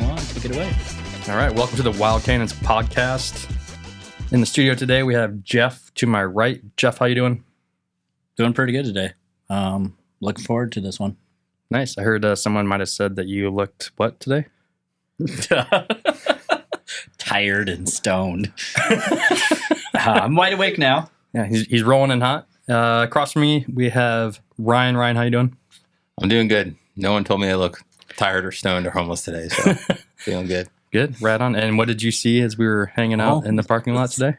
on. Take it away. All right. Welcome to the Wild Cannons podcast. In the studio today, we have Jeff to my right. Jeff, how you doing? Doing pretty good today. Looking forward to this one. Nice. I heard someone might have said that you looked what today? Tired and stoned. I'm wide awake now. Yeah, he's rolling in hot. Across from me, we have Ryan. Ryan, how you doing? I'm doing good. No one told me I look tired or stoned or homeless today, so feeling good. Good. Right on. And what did you see as we were hanging out in the parking lot today?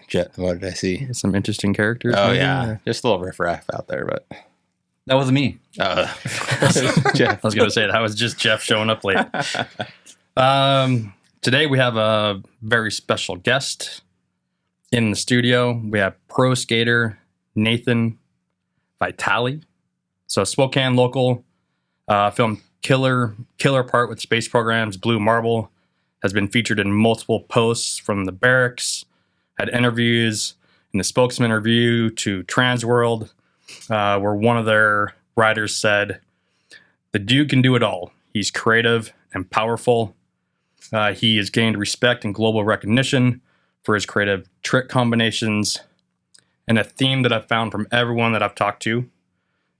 Jet, what did I see? Some interesting characters. Oh, maybe? yeah. Just a little riffraff out there, but... That was me. Jeff. I was going to say that was just Jeff showing up late. Today we have a very special guest in the studio. We have pro skater Nathan Vitale. So Spokane local, filmed Killer Part with Space Program's Blue Marble, has been featured in multiple posts from the Berrics, had interviews in the Spokesman Review to Transworld, where one of their writers said, "The dude can do it all. He's creative and powerful. He has gained respect and global recognition for his creative trick combinations. And a theme that I've found from everyone that I've talked to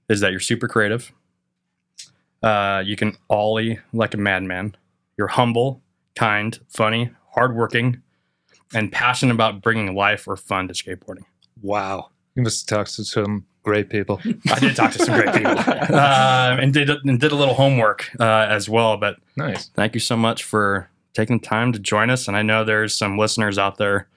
is that you're super creative. You can ollie like a madman. You're humble, kind, funny, hardworking, and passionate about bringing life or fun to skateboarding." Wow. You must have talked to some great people. I did talk to some great people and did a little homework as well. But Nice. thank you so much for taking the time to join us. And I know there's some listeners out there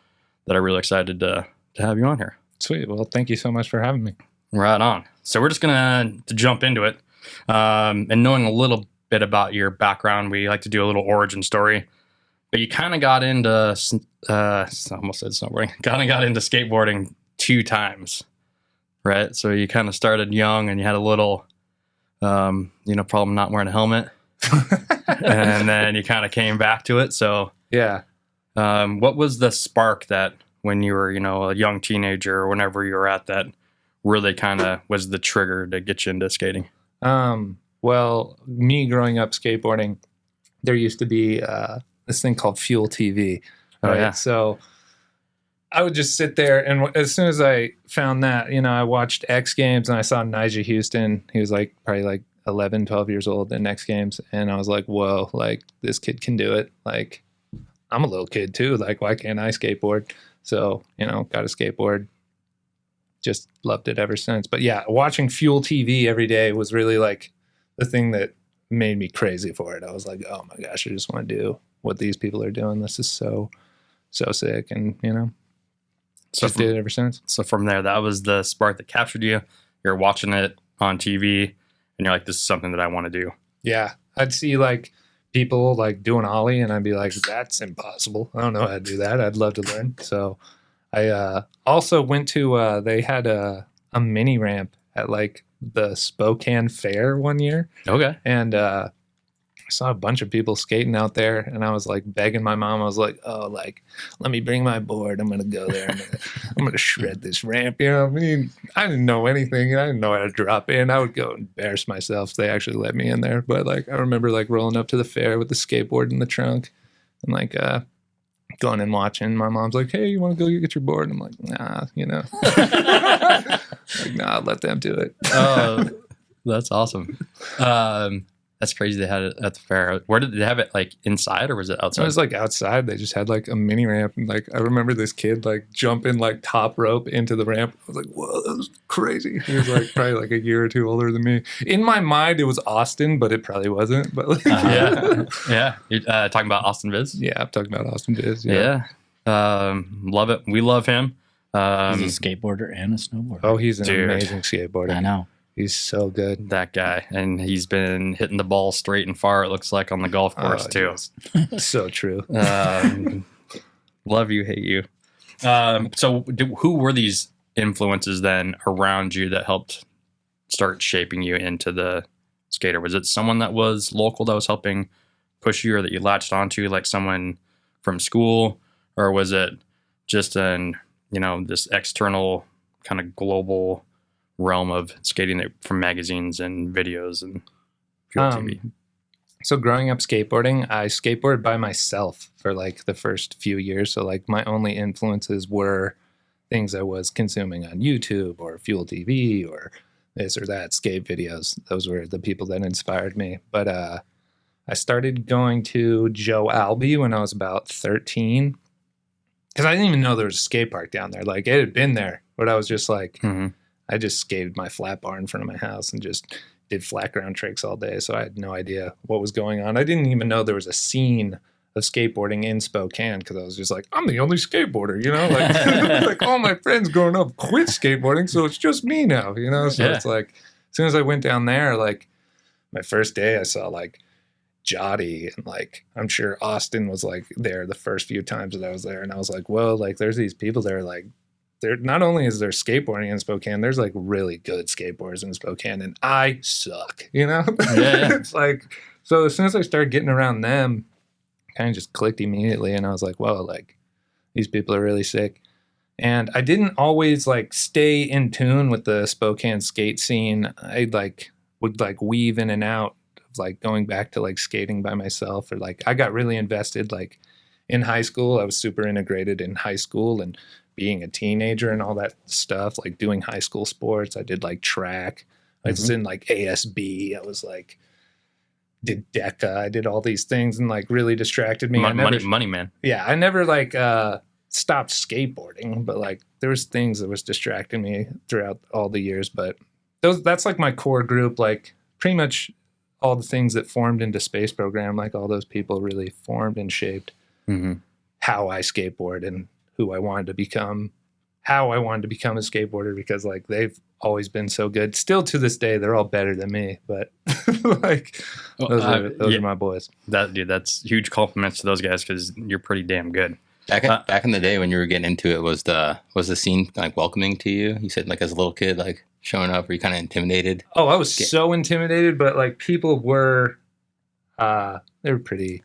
that are really excited to have you on here. Sweet. Well, thank you so much for having me. Right on. So we're just going to jump into it. And knowing a little bit about your background, we like to do a little origin story. But you kind of got into, I almost said snowboarding, kind of got into skateboarding 2 times, right? So you kind of started young and you had a little, problem not wearing a helmet. And then you kind of came back to it. So Yeah. what was the spark that when you were, a young teenager or whenever you were at that really kind of was the trigger to get you into skating? Well, me growing up skateboarding, there used to be this thing called Fuel TV. Oh, Right? yeah. So I would just sit there, and as soon as I found that, I watched X Games, and I saw Nigel Houston. He was probably 11, 12 years old in X Games, and I was like, whoa, this kid can do it. I'm a little kid too. Why can't I skateboard? So, got a skateboard. Just loved it ever since. But yeah, watching Fuel TV every day was really the thing that made me crazy for it. I was like, oh my gosh, I just want to do what these people are doing. This is so sick. And, So just did it ever since. So from there, that was the spark that captured you. You're watching it on TV and you're like, this is something that I want to do. Yeah. I'd see people doing ollie, and I'd be like, that's impossible. I don't know how to do that. I'd love to learn. So I also went to, they had a mini ramp at the Spokane Fair one year. Okay. And I saw a bunch of people skating out there, and I was begging my mom. I was like, oh, let me bring my board. I'm going to go there. I'm going to shred this ramp. I mean, I didn't know anything. I didn't know how to drop in. I would go embarrass myself if they actually let me in there. But I remember rolling up to the fair with the skateboard in the trunk and going and watching. My mom's like, hey, you want to go get your board? And I'm like, nah, nah, let them do it. Oh, that's awesome. That's crazy they had it at the fair. Where did they have it? Inside or was it outside? It was outside. They just had a mini ramp. And I remember this kid jumping top rope into the ramp. I was like, whoa, that was crazy. He was probably a year or two older than me. In my mind, it was Austin, but it probably wasn't. But yeah. Yeah. You're talking about Austin Viz? Yeah, I'm talking about Austin Viz. Yeah. Love it. We love him. He's a skateboarder and a snowboarder. Oh, he's an Dude. amazing skateboarder. I know. He's so good. That guy. And he's been hitting the ball straight and far, it looks like, on the golf course, too. Yes. So true. Love you, hate you. So who were these influences then around you that helped start shaping you into the skater? Was it someone that was local that was helping push you or that you latched onto, someone from school? Or was it just this external kind of global realm of skating from magazines and videos and Fuel TV? So growing up skateboarding, I skateboarded by myself for like the first few years. So like my only influences were things I was consuming on YouTube or Fuel TV or this or that skate videos. Those were the people that inspired me. But I started going to Joe Albee when I was about 13 because I didn't even know there was a skate park down there. Like it had been there, but I was just like, I just skated my flat bar in front of my house and just did flat ground tricks all day. So I had no idea what was going on. I didn't even know there was a scene of skateboarding in Spokane because I was just like, I'm the only skateboarder, you know, like, like all my friends growing up quit skateboarding. So it's just me now, you know? So it's like, as soon as I went down there, like my first day, I saw like Jotty and like, I'm sure Austin was like there the first few times that I was there. And I was like, whoa, like there's these people that are like, there not only is there skateboarding in Spokane, there's like really good skateboarders in Spokane, and I suck, you know? It's like, so as soon as I started getting around them, kind of just clicked immediately, and I was like, whoa, like these people are really sick. And I didn't always like stay in tune with the Spokane skate scene. I like would like weave in and out of like going back to like skating by myself, or like I got really invested like in high school. I was super integrated in high school and being a teenager and all that stuff, like doing high school sports. I did like track. I was in like ASB. I was like, did DECA. I did all these things and like really distracted me. Money, man. Yeah. I never like stopped skateboarding, but like there was things that was distracting me throughout all the years. But that's like my core group, like pretty much all the things that formed into Space Program, like all those people really formed and shaped how I skateboard and who I wanted to become, how I wanted to become a skateboarder, because like they've always been so good. Still to this day, they're all better than me, but like those are my boys. That's huge compliments to those guys because you're pretty damn good. Back in the day when you were getting into it, was the scene like welcoming to you? You said like as a little kid, like showing up, were you kind of intimidated? Oh, I was so intimidated, but like people were, they're pretty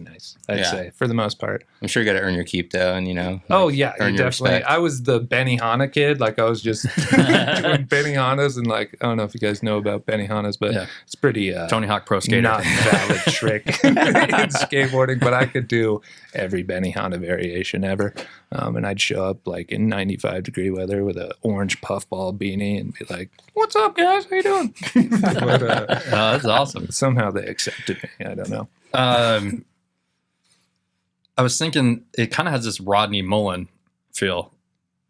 nice, I'd say, for the most part. I'm sure you got to earn your keep though, and you know. Oh yeah, earn your definitely. respect. I was the Benihana kid. Like I was just doing Benihanas, and like I don't know if you guys know about Benihanas, but it's pretty Tony Hawk Pro Skater, not valid trick in skateboarding. But I could do every Benihana variation ever, and I'd show up like in 95-degree weather with an orange puffball beanie and be like, "What's up, guys? How you doing?" But, that's awesome. Somehow they accepted me. I don't know. I was thinking it kind of has this Rodney Mullen feel.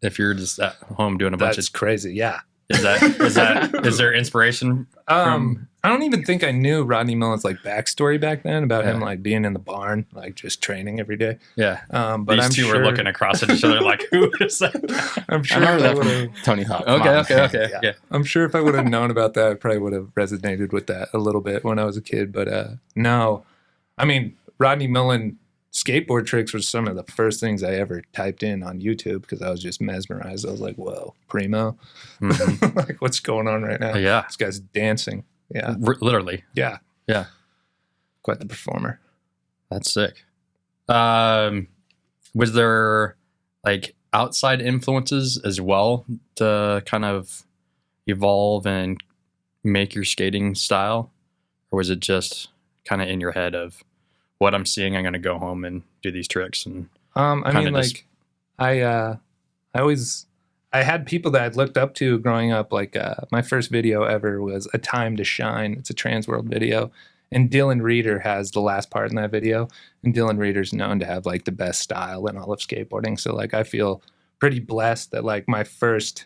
If you're just at home doing a bunch That's of crazy. Yeah. is there inspiration from? I don't even think I knew Rodney Mullen's like backstory back then about him like being in the barn, like just training every day. Yeah. But These I'm two sure, were looking across at each other like, who is that? I'm sure I remember that would've- from Tony Hawk. Okay. Yeah. I'm sure if I would have known about that, I probably would have resonated with that a little bit when I was a kid. But no, I mean, Rodney Mullen skateboard tricks were some of the first things I ever typed in on YouTube because I was just mesmerized. I was like, whoa, primo. Like, what's going on right now? Yeah. This guy's dancing. Yeah. Literally. Yeah. Yeah. Quite the performer. That's sick. Was there like outside influences as well to kind of evolve and make your skating style? Or was it just kind of in your head of what I'm seeing, I'm going to go home and do these tricks? And I mean, just- like, I had people that I'd looked up to growing up. Like, my first video ever was A Time to Shine. It's a Transworld video. And Dylan Reeder has the last part in that video. And Dylan Reeder's known to have like the best style in all of skateboarding. So like, I feel pretty blessed that like my first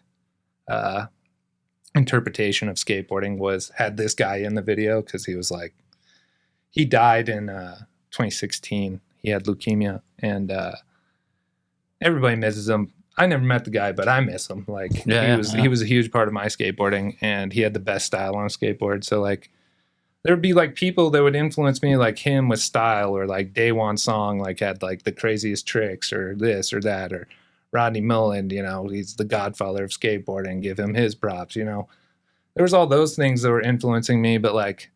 interpretation of skateboarding had this guy in the video. Cause he was like, he died in 2016. He had leukemia, and everybody misses him. I never met the guy, but I miss him. Like he was a huge part of my skateboarding, and he had the best style on a skateboard. So like there'd be like people that would influence me, like him with style, or like Daewon Song, like had like the craziest tricks, or this or that, or Rodney Mullen. You know, he's the godfather of skateboarding. Give him his props. You know, there was all those things that were influencing me, but like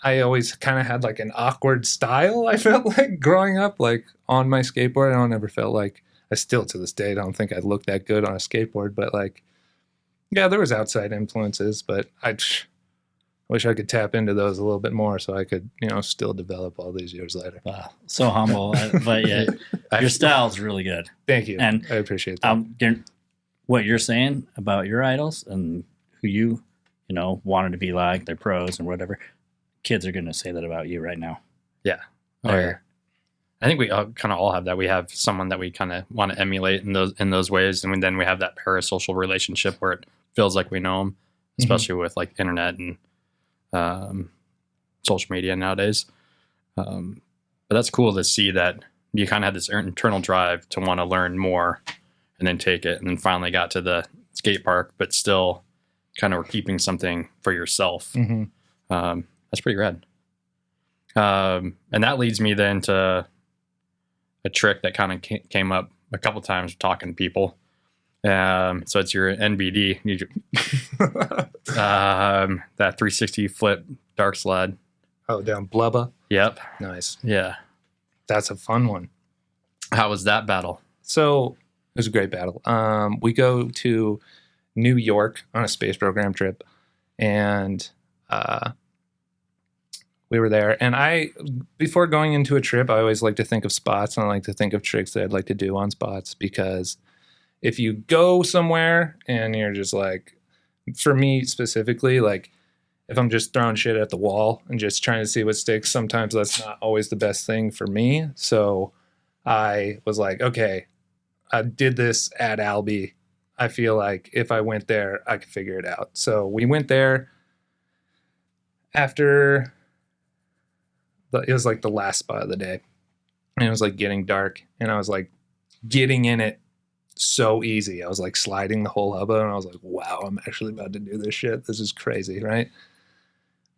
I always kind of had like an awkward style. I felt like growing up, like on my skateboard, I don't ever felt like, I still to this day don't think I look that good on a skateboard, but like, yeah, there was outside influences, but I wish I could tap into those a little bit more so I could, still develop all these years later. Wow, so humble, but yeah, your style's really good. Thank you. And I appreciate that. What you're saying about your idols and who you wanted to be like, they're pros and whatever. Kids are going to say that about you right now. Yeah. Oh, yeah. I think we kind of all have that. We have someone that we kind of want to emulate in those ways, and then we have that parasocial relationship where it feels like we know them, especially with like internet and social media nowadays. But that's cool to see that you kind of had this internal drive to want to learn more, and then take it, and then finally got to the skate park, but still kind of were keeping something for yourself. That's pretty rad. And that leads me then to a trick that kind of came up a couple times talking to people. So it's your NBD, that 360 flip dark slide. Oh, down Blubba. Yep. Nice. Yeah. That's a fun one. How was that battle? So it was a great battle. We go to New York on a space program trip, and we were there. And before going into a trip, I always like to think of spots, and I like to think of tricks that I'd like to do on spots, because if you go somewhere and you're just like, for me specifically, like if I'm just throwing shit at the wall and just trying to see what sticks, sometimes that's not always the best thing for me. So I was like, okay, I did this at Albee. I feel like if I went there, I could figure it out. So we went there after, it was like the last spot of the day, and it was like getting dark, and I was like getting in it so easy. I was like sliding the whole hubba, and I was like, wow, I'm actually about to do this shit. This is crazy, right?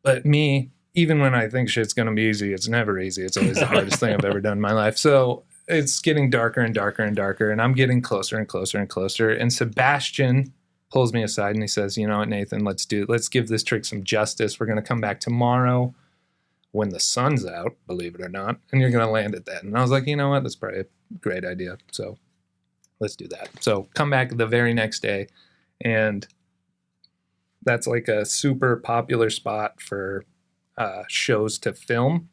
But me, even when I think shit's going to be easy, it's never easy. It's always the hardest thing I've ever done in my life. So it's getting darker and darker and darker, and I'm getting closer and closer and closer. And Sebastian pulls me aside and he says, you know what, Nathan, let's give this trick some justice. We're going to come back tomorrow when the sun's out, believe it or not, and you're going to land at that. And I was like, you know what, that's probably a great idea. So let's do that. So come back the very next day, and that's like a super popular spot for shows to film.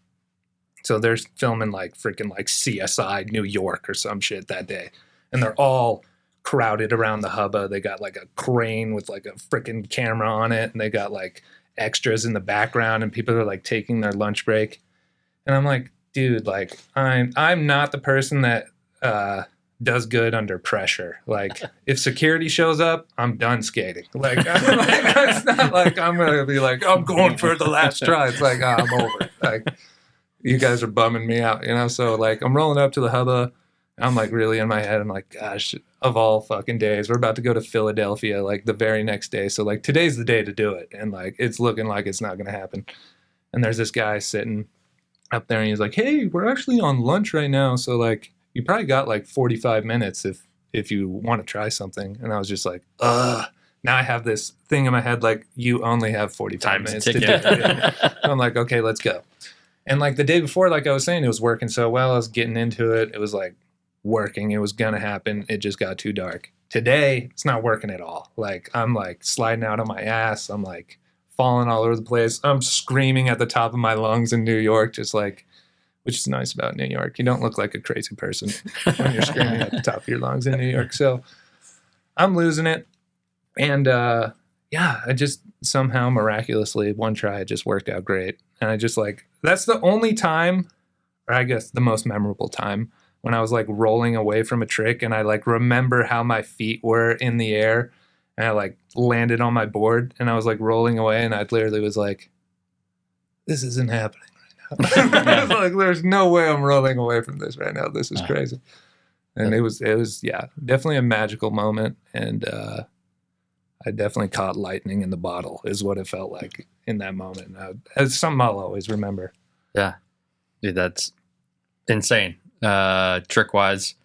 So they're filming like freaking like CSI New York or some shit that day, and they're all crowded around the hubba. They got like a crane with like a freaking camera on it, and they got like extras in the background, and people are like taking their lunch break. And I'm like, dude, like I'm not the person that does good under pressure. Like if security shows up, I'm done skating. Like, it's not like I'm gonna be like, I'm going for the last try. It's like, I'm over. Like you guys are bumming me out, you know? So like I'm rolling up to the hubba. I'm like really in my head. I'm like, gosh, of all fucking days, we're about to go to Philadelphia like the very next day. So like today's the day to do it. And like it's looking like it's not gonna happen. And there's this guy sitting up there, and he's like, hey, we're actually on lunch right now. So like you probably got like 45 minutes if you want to try something. And I was just like, now I have this thing in my head, like you only have 45 minutes to do it. So I'm like, okay, let's go. And like the day before, like I was saying, it was working so well. I was getting into it. It was like working. It was going to happen. It just got too dark. Today, it's not working at all. Like I'm like sliding out on my ass. I'm like falling all over the place. I'm screaming at the top of my lungs in New York, just like, which is nice about New York. You don't look like a crazy person when you're screaming at the top of your lungs in New York. So I'm losing it. And I just somehow miraculously, one try, it just worked out great. And I just like, that's the only time, or I guess the most memorable time, when I was like rolling away from a trick, and I like remember how my feet were in the air, and I like landed on my board, and I was like rolling away, and I literally was like, this isn't happening. I was like, there's no way I'm rolling away from this right now. This is crazy. And it was definitely a magical moment. And I definitely caught lightning in the bottle is what it felt like in that moment. It's something I'll always remember. Yeah. Dude, that's insane. Trick wise,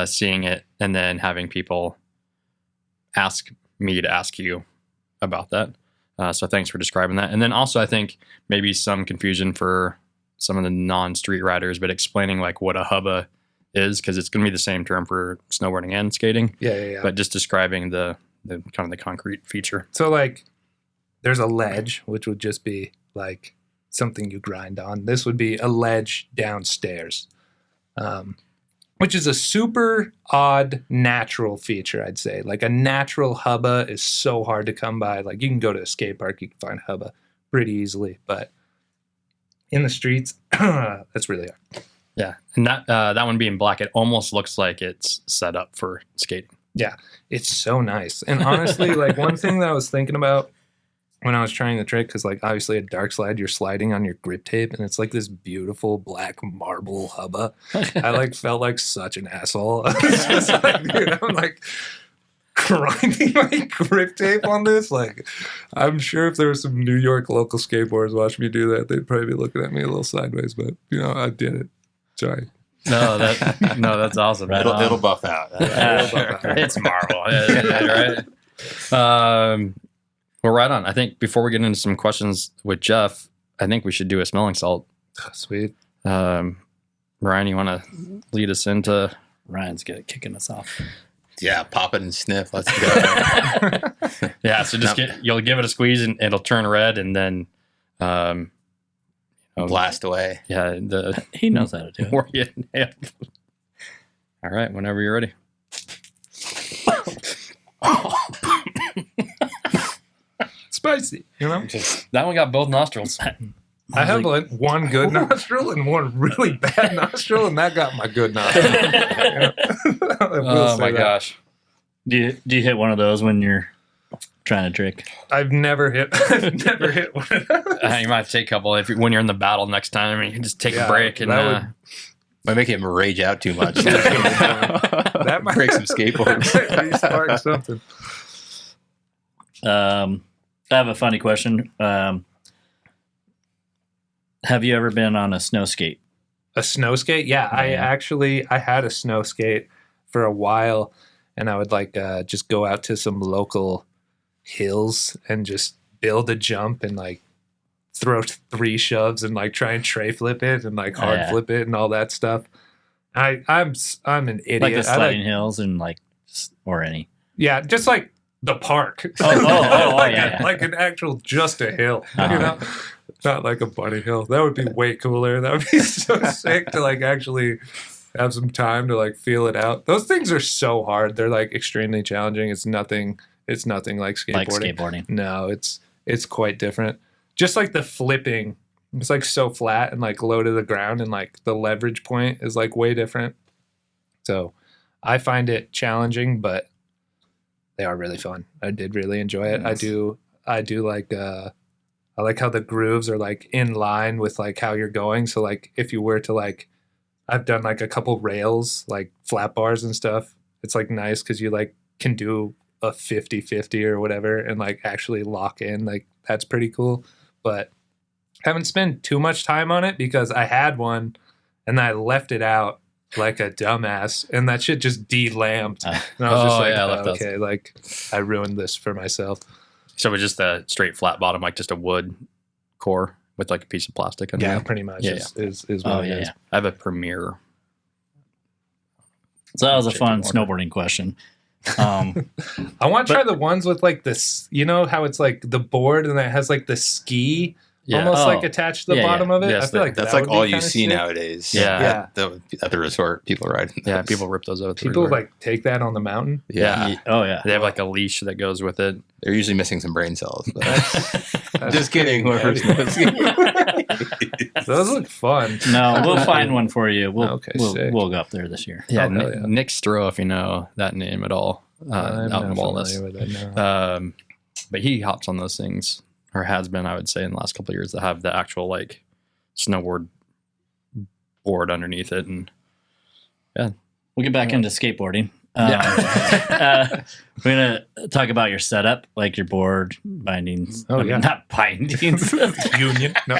seeing it and then having people ask me to ask you about that. So thanks for describing that. And then also I think maybe some confusion for some of the non-street riders, but explaining like what a hubba is, because it's going to be the same term for snowboarding and skating. Yeah. But just describing the kind of the concrete feature. So like there's a ledge, which would just be like something you grind on. This would be a ledge downstairs, which is a super odd natural feature, I'd say. Like a natural hubba is so hard to come by. Like you can go to a skate park, you can find hubba pretty easily, but in the streets, that's really hard. Yeah, and that one being black, it almost looks like it's set up for skating. Yeah, it's so nice. And honestly, like one thing that I was thinking about when I was trying the trick, because like obviously a dark slide, you're sliding on your grip tape, and it's like this beautiful black marble hubba. I like felt like such an asshole. I was just like, dude, I'm like grinding my grip tape on this. Like, I'm sure if there were some New York local skateboarders watching me do that, they'd probably be looking at me a little sideways. But I did it. Sorry. No, that's awesome. Right It'll buff out. It's marble, right? Well, right on. I think before we get into some questions with Jeff, I think we should do a smelling salt. Oh, sweet. Ryan, you want to lead us into? Ryan's good at kicking us off. Yeah, pop it and sniff. Let's go. Yeah, so you'll give it a squeeze and it'll turn red, and then blast away. Yeah, He knows how to do it. Yeah. All right, whenever you're ready. Spicy, That one got both nostrils. I have like one good nostril and one really bad nostril, and that got my good nostril. Oh my gosh. Do you hit one of those when you're trying to trick? I've never hit one of those. You might take a couple when you're in the battle next time, and you can just take a break and Might make him rage out too much. that might break some skateboards. Spark something. I have a funny question. Have you ever been on a snow skate? A snow skate? Yeah, I had a snow skate for a while, and I would like just go out to some local hills and just build a jump and like throw 3 shoves and like try and tray flip it and like hard flip it and all that stuff. I'm an idiot. Like the sliding hills and like or any. Yeah, just like the park. Like an actual just a hill. Not like a bunny hill. That would be way cooler. That would be so sick to like actually have some time to like feel it out. Those things are so hard. They're like extremely challenging. It's nothing like skateboarding. Like skateboarding. No, it's quite different. Just like the flipping, it's like so flat and like low to the ground, and like the leverage point is like way different. So I find it challenging, but they are really fun. I did really enjoy it. Nice. I do like I like how the grooves are like in line with like how you're going. So like if you were to like, I've done like a couple rails, like flat bars and stuff. It's like nice because you like can do a 50-50 or whatever and like actually lock in. Like that's pretty cool. But haven't spent too much time on it because I had one and I left it out like a dumbass, and that shit just de-lamped. And I was just like, okay, like I ruined this for myself. So it's just a straight flat bottom, like just a wood core with like a piece of plastic. Yeah, pretty much is what it is. I have a Premiere. So that was a fun snowboarding question. I want to try the ones with like this, you know how it's like the board and it has like the ski almost like attached to the bottom of it. Yes, I feel like that's like all you see nowadays. Yeah. At the resort, people ride. Yeah, people rip those out. People like take that on the mountain. Yeah. Oh yeah. They have like a leash that goes with it. They're usually missing some brain cells. That's just kidding. Those look fun. No, we'll find one for you. We'll go up there this year. Yeah, Nick Stroh, if you know that name at all, out in Wallace. But he hops on those things, or has been, I would say, in the last couple of years, that have the actual like snowboard board underneath it, and we'll get back into skateboarding. We're gonna talk about your setup, like your board bindings. Not bindings. Union. No.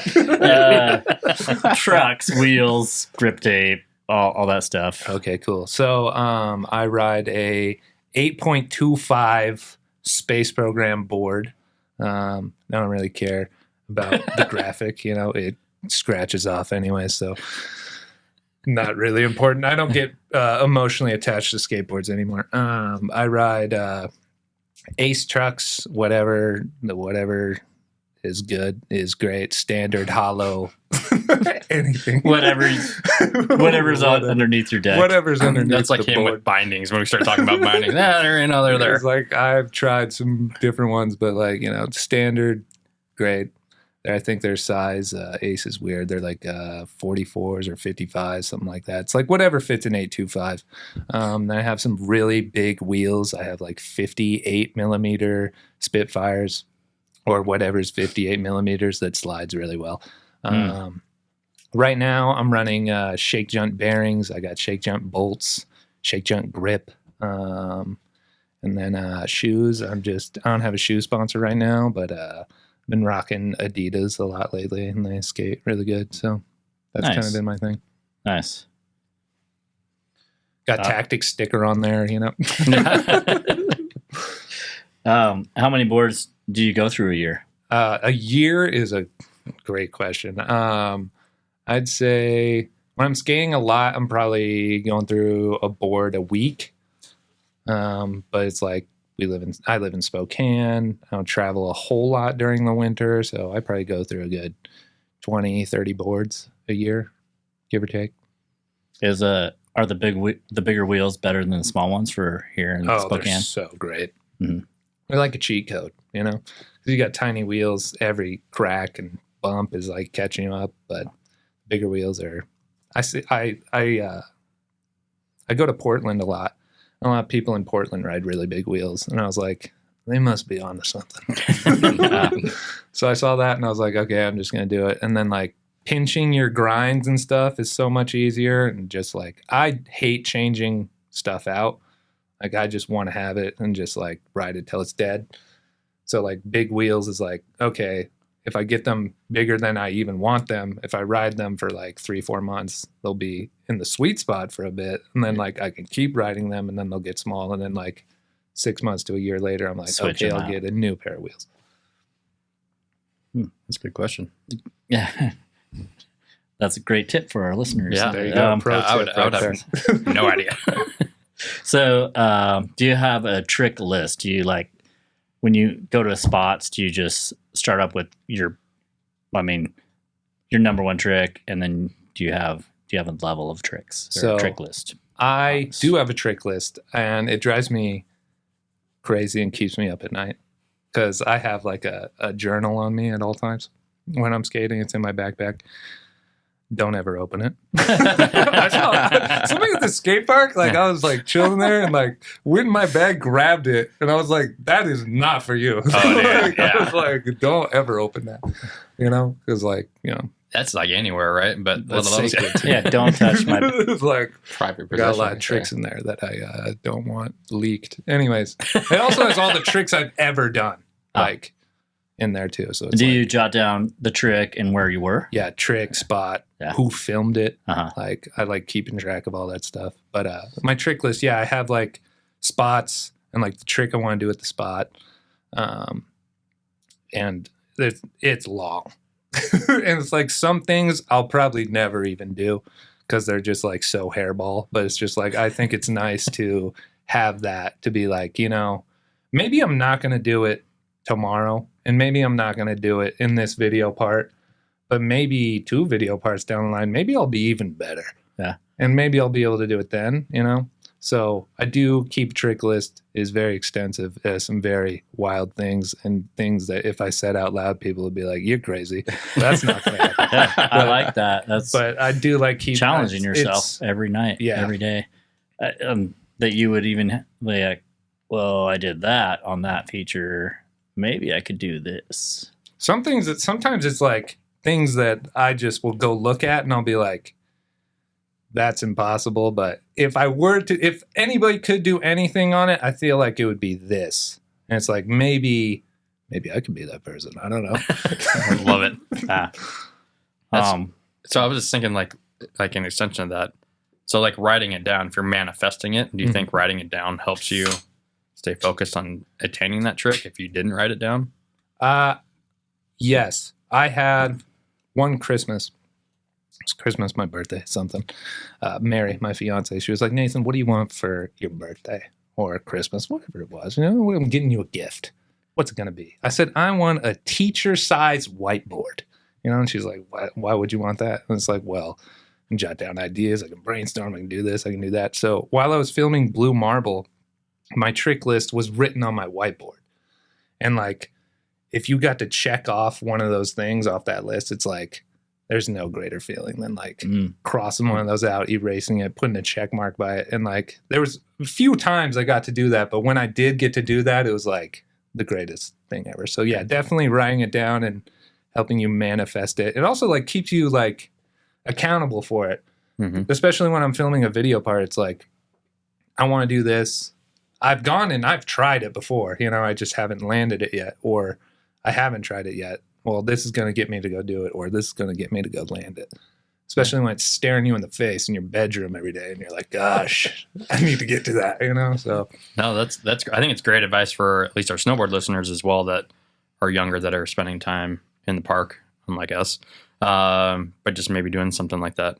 Trucks, wheels, grip tape, all that stuff. Okay, cool. So I ride a 8.25 space program board. I don't really care about the graphic. You know, it scratches off anyway, so not really important. I don't get emotionally attached to skateboards anymore. I ride Ace trucks, whatever is good, is great. Standard, hollow, anything. Whatever's underneath your deck. Whatever's underneath. That's like the him board. with bindings when we start talking about bindings. They're there. It's like I've tried some different ones, but like, standard, great. I think their size, Ace is weird. They're like 44s or 55s, something like that. It's like whatever fits an 825. Then I have some really big wheels. I have like 58 millimeter Spitfires or whatever's 58 millimeters that slides really well. Right now I'm running shake junt bearings. I got shake junt bolts, shake junt grip. And then shoes. I don't have a shoe sponsor right now, but been rocking Adidas a lot lately, and they skate really good. So that's Nice. kind of been my thing. Nice. Got Tactics sticker on there, How many boards do you go through a year? A year is a great question. I'd say when I'm skating a lot, I'm probably going through a board a week. But it's like I live in Spokane. I don't travel a whole lot during the winter, so I probably go through a good 20, 30 boards a year, give or take. Are the bigger wheels better than the small ones for here in Spokane? They're so great. Mhm. They're like a cheat code, because you got tiny wheels. Every crack and bump is like catching you up, but bigger wheels are. I go to Portland a lot. A lot of people in Portland ride really big wheels, and I was like, they must be onto something. So I saw that, and I was like, okay, I'm just gonna do it. And then like pinching your grinds and stuff is so much easier, and just like I hate changing stuff out. Like I just want to have it and just like ride it till it's dead. So like big wheels is like, okay, if I get them bigger than I even want them, if I ride them for like 3-4 months, they'll be in the sweet spot for a bit. And then like I can keep riding them, and then they'll get small. And then like 6 months to a year later, I'm like, Switch okay, them I'll out. get a new pair of wheels. That's a good question. Yeah. That's a great tip for our listeners. Yeah. There you go. Pro I would tip right there. have no idea. So, do you have a trick list? Do you like when you go to spots? Do you just start up with your number one trick, and then do you have a level of tricks or So, a trick list? I do have a trick list, and it drives me crazy and keeps me up at night because I have like a journal on me at all times when I'm skating. It's in my backpack. Don't ever open it. I saw somebody at the skate park. Like I was like chilling there, and like when my bag grabbed it, and I was like, "That is not for you." dude, yeah. I was like, "Don't ever open that," because like That's like anywhere, right? But that's one of those- sacred. Yeah, don't touch my. It's like Private I got a possession lot of right tricks there. in there that I don't want leaked. Anyways, it also has all the tricks I've ever done, like in there too. So it's Do like, you jot down the trick and where you were? yeah, trick, spot, Yeah. who filmed it. Uh-huh. Like I like keeping track of all that stuff. But my trick list, I have like spots and like the trick I want to do at the spot. And it's long. And it's like some things I'll probably never even do because they're just like so hairball. But it's just like I think it's nice to have that to be like, maybe I'm not going to do it tomorrow, and maybe I'm not going to do it in this video part, but maybe 2 video parts down the line, maybe I'll be even better. Yeah. And maybe I'll be able to do it then, So I do keep a trick list, is very extensive. There's some very wild things and things that if I said out loud, people would be like, "You're crazy." That's not going to happen. I like that. That's But I do like keep challenging it's- yourself every night, Yeah. every day. That you would even be like, well, I did that on that feature. Maybe I could do this. Some things that sometimes it's like things that I just will go look at and I'll be like, that's impossible. But if anybody could do anything on it, I feel like it would be this. And it's like, maybe I could be that person. I don't know. I love it. That's- So I was just thinking like an extension of that. So like writing it down, if you're manifesting it, do you think writing it down helps you stay focused on attaining that trick if you didn't write it down? Yes. I had one Christmas. It's Christmas, my birthday, something. Mary, my fiance, she was like, "Nathan, what do you want for your birthday or Christmas?" Whatever it was. I'm getting you a gift. what's it going to be? I said, I want a teacher-sized whiteboard. And she's like, why would you want that? And it's like, well, I can jot down ideas. I can brainstorm. I can do this. I can do that. So while I was filming Blue Marble, my trick list was written on my whiteboard. And like, if you got to check off one of those things off that list, it's like, there's no greater feeling than like crossing one of those out, erasing it, putting a check mark by it. And like, there was a few times I got to do that, but when I did get to do that, it was like the greatest thing ever. So yeah, definitely writing it down and helping you manifest it. It also like keeps you like accountable for it, especially when I'm filming a video part. It's like, I want to do this. I've gone and I've tried it before, I just haven't landed it yet, or I haven't tried it yet. Well, this is going to get me to go do it, or this is going to get me to go land it. Especially when it's staring you in the face in your bedroom every day, and you're like, "Gosh, I need to get to that," So no, that's. I think it's great advice for at least our snowboard listeners as well that are younger that are spending time in the park, unlike us, but just maybe doing something like that.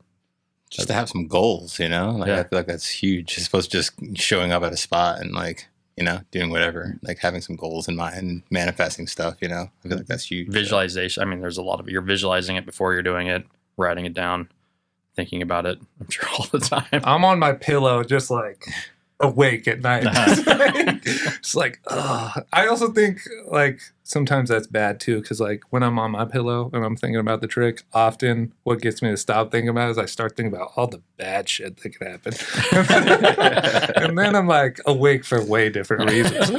Just to have some goals, I feel like that's huge. As opposed to just showing up at a spot and like, doing whatever, like having some goals in mind, manifesting stuff, I feel like that's huge. Visualization. I mean, there's a lot of, you're visualizing it before you're doing it, writing it down, thinking about it, I'm sure all the time. I'm on my pillow just like awake at night. It's like, I also think like sometimes that's bad too, because like when I'm on my pillow and I'm thinking about the trick, often what gets me to stop thinking about it is I start thinking about all the bad shit that could happen. And then I'm like awake for way different reasons.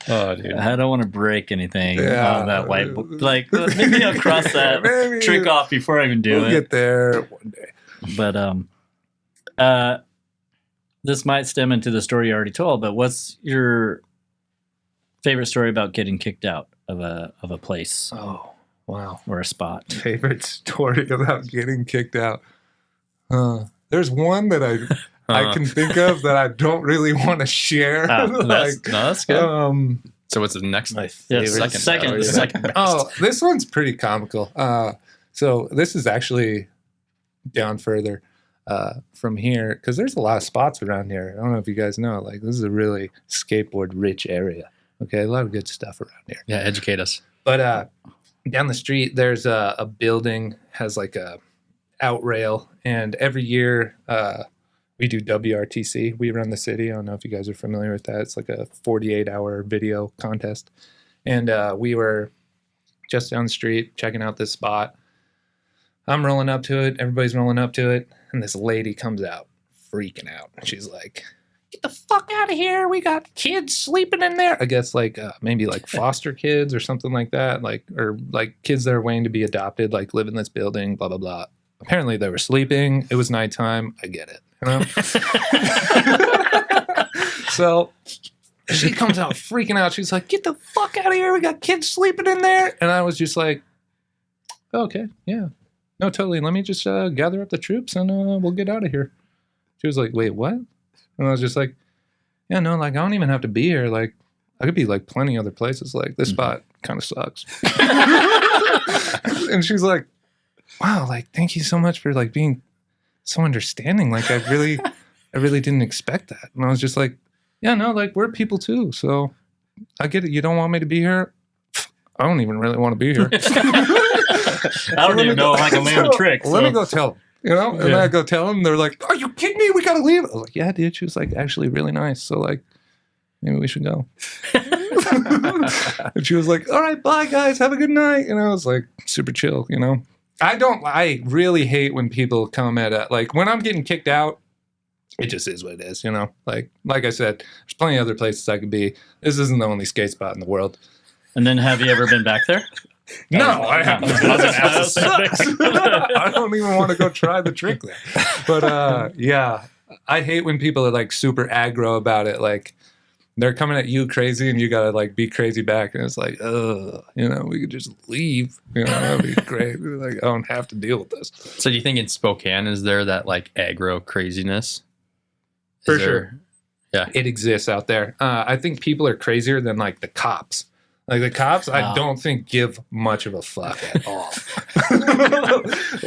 Oh, dude. I don't want to break anything on that whiteboard. Like, maybe I'll cross that trick off before I even do it. We'll get there one day. But this might stem into the story you already told, but what's your favorite story about getting kicked out of a place? Oh, wow. Or a spot? Favorite story about getting kicked out? There's one that I can think of that I don't really want to share. That's good. So what's the next? My favorite second. Oh, this one's pretty comical. So this is actually down further from here, because there's a lot of spots around here. I don't know if you guys know, like this is a really skateboard rich area. Okay, a lot of good stuff around here. Yeah, educate us. But down the street, there's a building, has like a out rail, and every year we do WRTC. We run the city. I don't know if you guys are familiar with that. It's like a 48-hour video contest. And we were just down the street checking out this spot. I'm rolling up to it. Everybody's rolling up to it. And this lady comes out, freaking out. She's like, "Get the fuck out of here. We got kids sleeping in there." I guess like maybe like foster kids or something like that. Or kids that are waiting to be adopted, like live in this building, blah, blah, blah. Apparently they were sleeping. It was nighttime. I get it. So she comes out freaking out. She's like, "Get the fuck out of here. We got kids sleeping in there." And I was just like, "Okay, yeah. No, totally. Let me just gather up the troops and we'll get out of here." She was like, "Wait, what?" And I was just like, "Yeah, no, like I don't even have to be here. Like I could be like plenty other places. Like this spot kind of sucks." And she's like, "Wow, like thank you so much for like being so understanding. Like I really didn't expect that." And I was just like, "Yeah, no, like we're people too. So I get it. You don't want me to be here. I don't even really want to be here." I don't even know if I can land a trick. Let me go tell them, and I go tell them. They're like, "Are you kidding me? We got to leave." I was like, "Yeah, dude." She was like, "Actually really nice. So like, maybe we should go." And she was like, "All right, bye guys. Have a good night." And I was like, super chill, I really hate when people come at like when I'm getting kicked out, it just is what it is, Like I said, there's plenty of other places I could be. This isn't the only skate spot in the world. And then have you ever been back there? No, I haven't. I don't even want to go try the trick there. But yeah, I hate when people are like super aggro about it. Like they're coming at you crazy and you gotta like be crazy back. And it's like, we could just leave. That'd be great. Like I don't have to deal with this. So do you think in Spokane is there that like aggro craziness? For sure. Yeah, it exists out there. I think people are crazier than like the cops. Like the cops, I don't think give much of a fuck at all.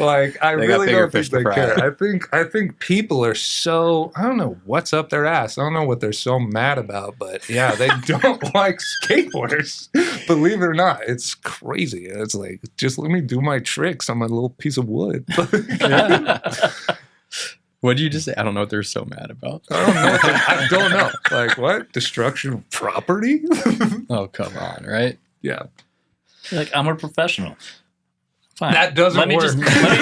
Like, I They got really bigger don't think fish to they fry. care. I think people are so, I don't know what's up their ass. I don't know what they're so mad about, but yeah, they don't like skateboarders. Believe it or not, it's crazy. It's like, just let me do my tricks on my little piece of wood. What did you just say? I don't know what they're so mad about. I don't know. Like, what? Destruction of property? Oh, come on, right? Yeah. Like, I'm a professional. Fine. That doesn't let me work. Just, let me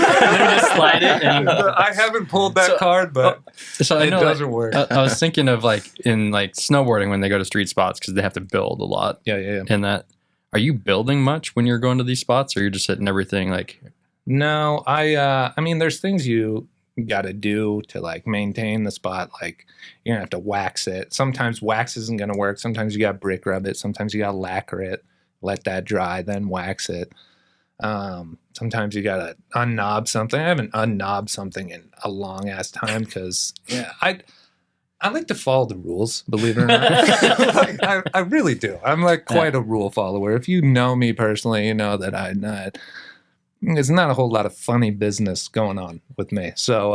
just slide it. And, I haven't pulled that card, but So I it know, doesn't work. I was thinking of like in like snowboarding when they go to street spots because they have to build a lot. Yeah. In that, are you building much when you're going to these spots, or you're just hitting everything like? No, I mean, there's things you got to do to like maintain the spot. Like, you're gonna have to wax it. Sometimes wax isn't gonna work. Sometimes you got to brick rub it. Sometimes you got to lacquer it, let that dry, then wax it. Sometimes you got to unknob something. I haven't unknobbed something in a long ass time because I like to follow the rules, believe it or not. Like, I really do. I'm like quite a rule follower. If you know me personally, you know that there's not a whole lot of funny business going on with me. So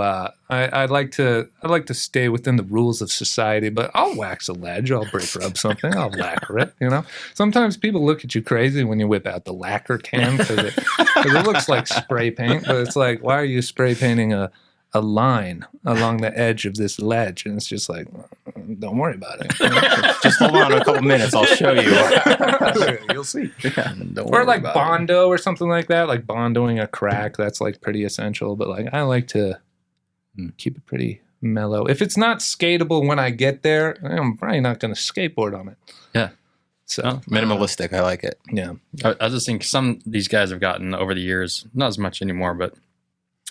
I like to stay within the rules of society, but I'll wax a ledge, I'll brick rub something, I'll lacquer it, you know? Sometimes people look at you crazy when you whip out the lacquer can because it looks like spray paint, but it's like, why are you spray painting a line along the edge of this ledge? And it's just like, don't worry about it. Just hold on a couple minutes. I'll show you. You'll see. Don't Or worry like about Bondo or something like that, like bondoing a crack. That's like pretty essential. But like, I like to keep it pretty mellow. If it's not skatable when I get there, I'm probably not going to skateboard on it. Yeah. So Minimalistic. I like it. yeah. I was just thinking some of these guys have gotten over the years, not as much anymore, but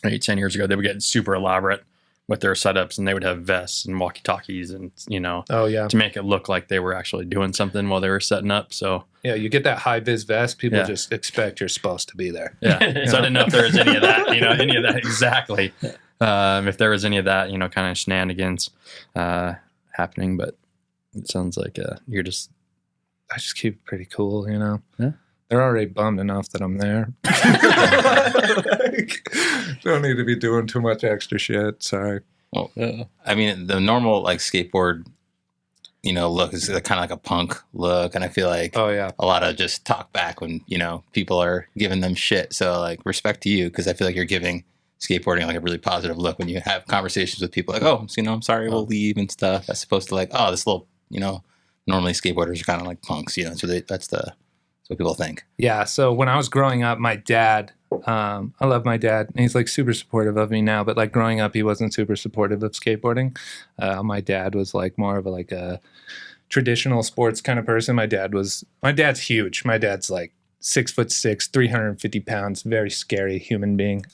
10 years ago, they would get super elaborate with their setups, and they would have vests and walkie-talkies and, Oh yeah. to make it look like they were actually doing something while they were setting up. So Yeah. You get that high vis vest, people just expect you're supposed to be there. yeah. So I didn't know if there was any of that, any of that exactly. If there was any of that, kind of shenanigans happening, but it sounds like I just keep it pretty cool, Yeah. They're already bummed enough that I'm there. Like, don't need to be doing too much extra shit. Sorry. Well, I mean, the normal like skateboard, look is kind of like a punk look, and I feel like Oh yeah. a lot of just talk back when people are giving them shit. So like respect to you because I feel like you're giving skateboarding like a really positive look when you have conversations with people like, oh, I'm sorry, we'll leave and stuff. As opposed to like, oh, this little, normally skateboarders are kind of like punks, so that's what people think. Yeah. So when I was growing up, my dad, I love my dad, and he's like super supportive of me now, but like growing up, he wasn't super supportive of skateboarding. My dad was like more of a traditional sports kind of person. My dad's huge. My dad's like 6'6", 350 pounds, very scary human being.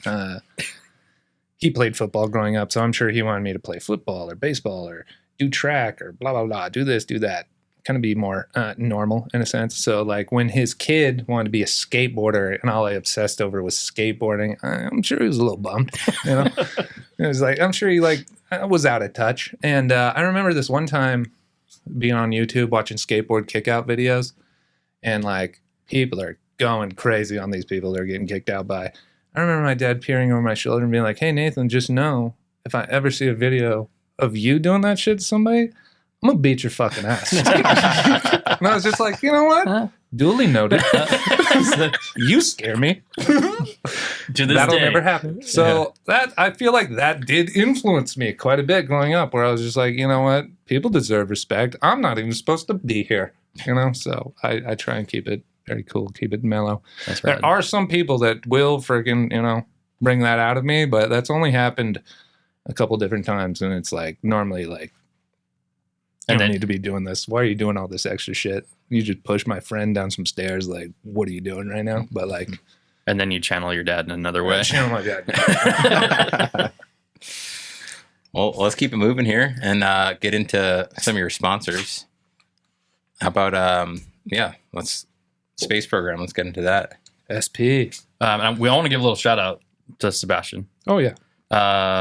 He played football growing up, so I'm sure he wanted me to play football or baseball or do track or blah, blah, blah, do this, do that. Kind of be more normal in a sense. So like when his kid wanted to be a skateboarder and all I obsessed over was skateboarding, I'm sure he was a little bummed, It was like, I'm sure he was out of touch. And I remember this one time being on YouTube watching skateboard kick-out videos, and like people are going crazy on these people they're getting kicked out by. I remember my dad peering over my shoulder and being like, hey Nathan, just know if I ever see a video of you doing that shit to somebody, I'm gonna beat your fucking ass. And I was just like, you know what? Duly noted. You scare me. To this That'll day. never happen. So that I feel like that did influence me quite a bit growing up, where I was just like, you know what? People deserve respect. I'm not even supposed to be here. So I try and keep it very cool, keep it mellow. That's right. There are some people that will freaking, bring that out of me, but that's only happened a couple different times, and it's like normally like, I don't need to be doing this. Why are you doing all this extra shit? You just push my friend down some stairs. Like, what are you doing right now? But like, and then you channel your dad in another way. channel my dad. Well, let's keep it moving here and get into some of your sponsors. How about let's space program. Let's get into that. SP. And we want to give a little shout out to Sebastian. Oh yeah.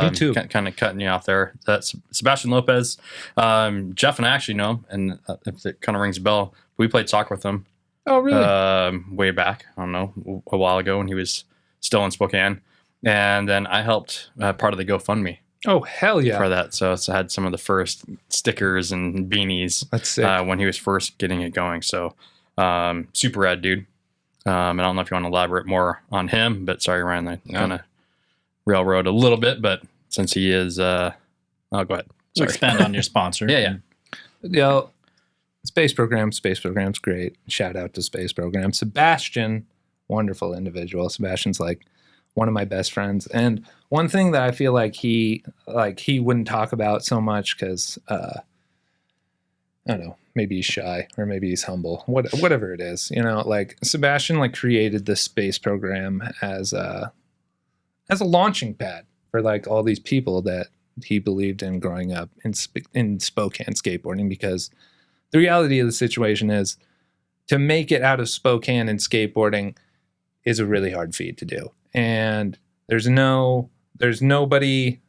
Me too. Kind of cutting you off there. That's Sebastian Lopez. Jeff and I actually know him, and if it kind of rings a bell, we played soccer with him. Oh really? Way back, I don't know, a while ago when he was still in Spokane. And then I helped part of the GoFundMe Oh, hell yeah. for that. So I had some of the first stickers and beanies That's sick. when he was first getting it going. So super rad dude. And I don't know if you want to elaborate more on him, but sorry, Ryan, I kind of railroad a little bit, but since he is, oh, go ahead. So expand on your sponsor. Yeah. Space Program's great. Shout out to Space Program. Sebastian, wonderful individual. Sebastian's like one of my best friends. And one thing that I feel like he wouldn't talk about so much because I don't know, maybe he's shy or maybe he's humble, whatever it is, like Sebastian like created the Space Program as a launching pad for like all these people that he believed in growing up in Spokane skateboarding, because the reality of the situation is to make it out of Spokane in skateboarding is a really hard feat to do. And there's nobody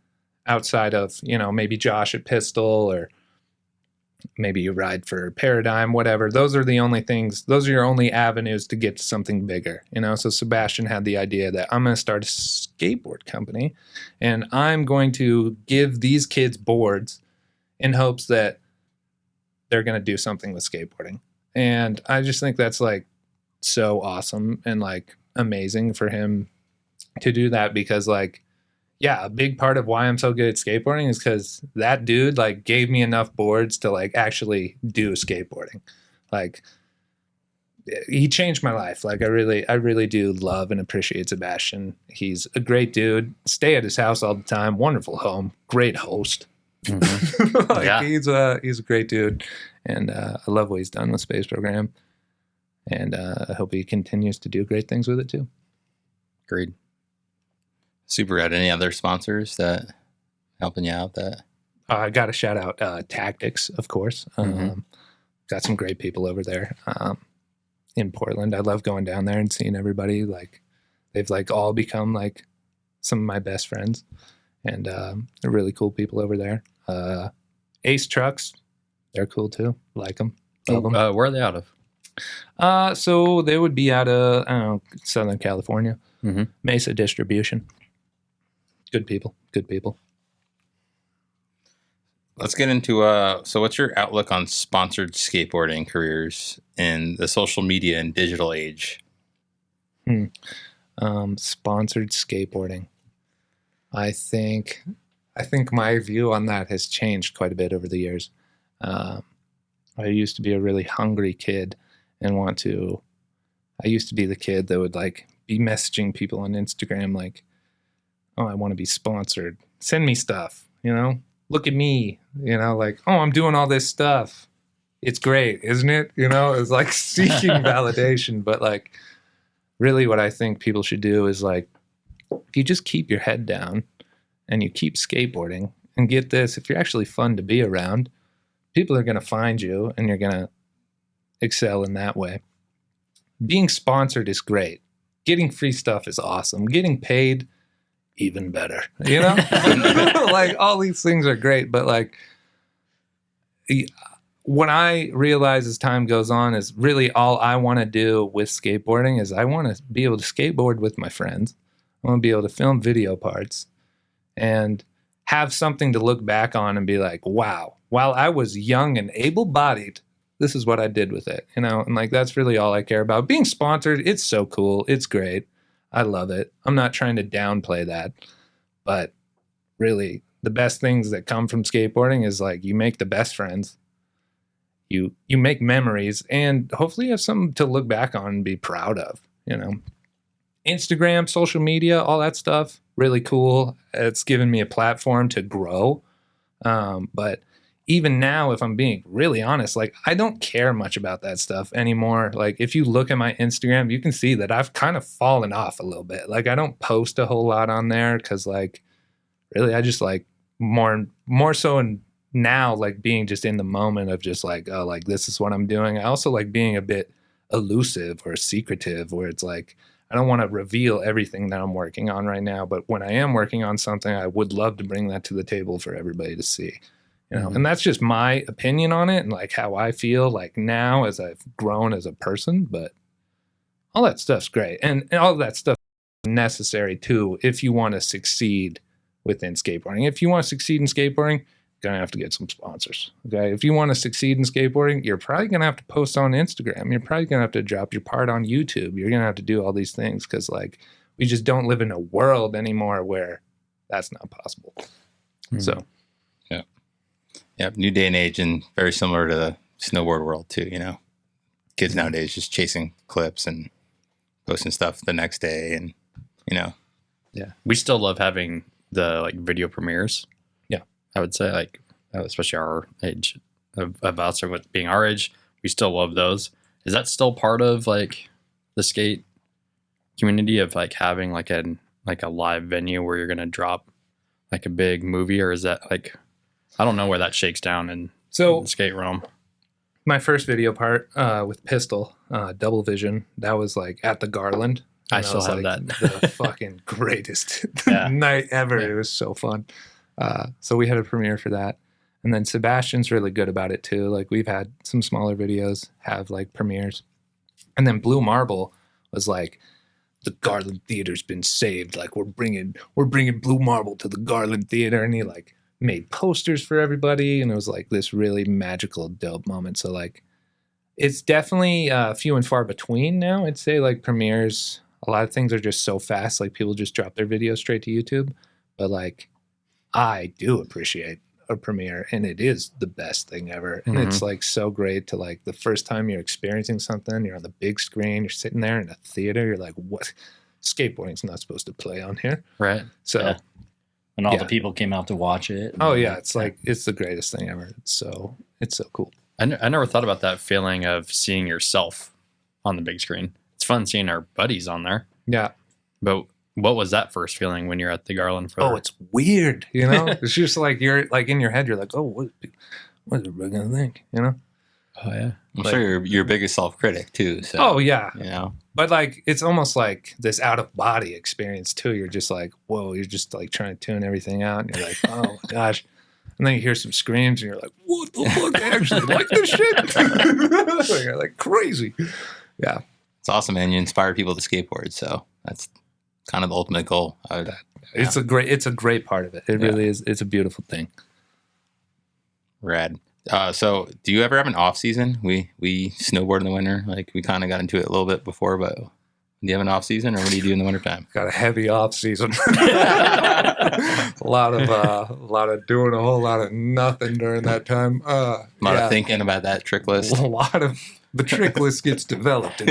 outside of, maybe Josh at Pistol, or maybe you ride for Paradigm, whatever. Those are your only avenues to get to something bigger, So Sebastian had the idea that I'm going to start a skateboard company and I'm going to give these kids boards in hopes that they're going to do something with skateboarding. And I just think that's like so awesome and like amazing for him to do that, because like, yeah, a big part of why I'm so good at skateboarding is because that dude like gave me enough boards to like actually do skateboarding. Like he changed my life. Like I really do love and appreciate Sebastian. He's a great dude. Stay at his house all the time. Wonderful home. Great host. Mm-hmm. He's a great dude, and I love what he's done with Space Program, and I hope he continues to do great things with it too. Agreed. Super rad. Any other sponsors that helping you out? That I got to shout out Tactics, of course. Got some great people over there in Portland. I love going down there and seeing everybody. Like they've like all become like some of my best friends, and they're really cool people over there. Ace Trucks, they're cool too. Like them. Love them. Where are they out of? So they would be out of Southern California. Mm-hmm. Mesa Distribution. Good people. Let's get into so what's your outlook on sponsored skateboarding careers in the social media and digital age? Sponsored skateboarding. I think my view on that has changed quite a bit over the years. I used to be a really hungry kid and I used to be the kid that would like be messaging people on Instagram like, oh, I want to be sponsored. Send me stuff, look at me, like, oh, I'm doing all this stuff. It's great, isn't it? It's like seeking validation. But like, really what I think people should do is like, if you just keep your head down and you keep skateboarding, and get this, if you're actually fun to be around, people are going to find you and you're going to excel in that way. Being sponsored is great. Getting free stuff is awesome. Getting paid, even better. Like all these things are great, but like what I realize as time goes on is really all I want to do with skateboarding is I want to be able to skateboard with my friends. I want to be able to film video parts and have something to look back on and be like, wow, while I was young and able-bodied, this is what I did with it, and like, that's really all I care about. Being sponsored, it's so cool. It's great. I love it. I'm not trying to downplay that, but really the best things that come from skateboarding is like, you make the best friends, you make memories, and hopefully you have something to look back on and be proud of, Instagram, social media, all that stuff, really cool. It's given me a platform to grow. But even now, if I'm being really honest, like I don't care much about that stuff anymore. Like if you look at my Instagram, you can see that I've kind of fallen off a little bit. Like I don't post a whole lot on there because like really I just like more so in now like being just in the moment of just like, oh, like this is what I'm doing. I also like being a bit elusive or secretive where it's like I don't want to reveal everything that I'm working on right now, but when I am working on something, I would love to bring that to the table for everybody to see. And that's just my opinion on it and like how I feel like now as I've grown as a person, but all that stuff's great. And all that stuff necessary too if you want to succeed within skateboarding. If you want to succeed in skateboarding, you're going to have to get some sponsors. Okay. If you want to succeed in skateboarding, you're probably going to have to post on Instagram. You're probably going to have to drop your part on YouTube. You're going to have to do all these things because, like, we just don't live in a world anymore where that's not possible. So, yeah, new day and age, and very similar to the snowboard world too. Kids nowadays just chasing clips and posting stuff the next day, and Yeah, we still love having the like video premieres. Yeah, I would say like especially our age of us, or what being our age, we still love those. Is that still part of like the skate community of like having like a live venue where you're gonna drop like a big movie, or is that like, I don't know where that shakes down in the skate realm. My first video part with Pistol, Double Vision, that was like at the Garland. I still have that. The fucking greatest night ever. Yeah. It was so fun. So we had a premiere for that. And then Sebastian's really good about it too. Like, we've had some smaller videos have like premieres. And then Blue Marble was like, the Garland Theater's been saved. Like, we're bringing Blue Marble to the Garland Theater. And he like made posters for everybody. And it was like this really magical, dope moment. So like, it's definitely few and far between now. I'd say like premieres, a lot of things are just so fast. Like, people just drop their videos straight to YouTube. But like, I do appreciate a premiere, and it is the best thing ever. And it's like so great to like the first time you're experiencing something, you're on the big screen, you're sitting there in a theater, you're like, what? Skateboarding's not supposed to play on here. Right. So and all the people came out to watch it. Oh yeah, it's like it's the greatest thing ever. It's so cool. I never thought about that feeling of seeing yourself on the big screen. It's fun seeing our buddies on there. Yeah. But what was that first feeling when you're at the Garland for? Oh, it's weird, you know? It's just like you're like in your head, you're like, oh, what is everybody gonna think? You know? Oh yeah. I'm sure you're your biggest self-critic too. So oh yeah. You know. But like it's almost like this out of body experience too. You're just like, whoa, you're just like trying to tune everything out, and you're like, oh my gosh. And then you hear some screams, and you're like, what the fuck? I actually like this shit. You're like crazy. Yeah. It's awesome, man. You inspire people to skateboard, so that's kind of the ultimate goal. It's a great part of it. It really is. It's a beautiful thing. Rad. So do you ever have an off season? We snowboard in the winter. Like, we kind of got into it a little bit before, but do you have an off season, or what do you do in the wintertime? Got a heavy off season. a lot of doing a whole lot of nothing during that time. A lot of thinking about that trick list. A lot of the trick list gets developed.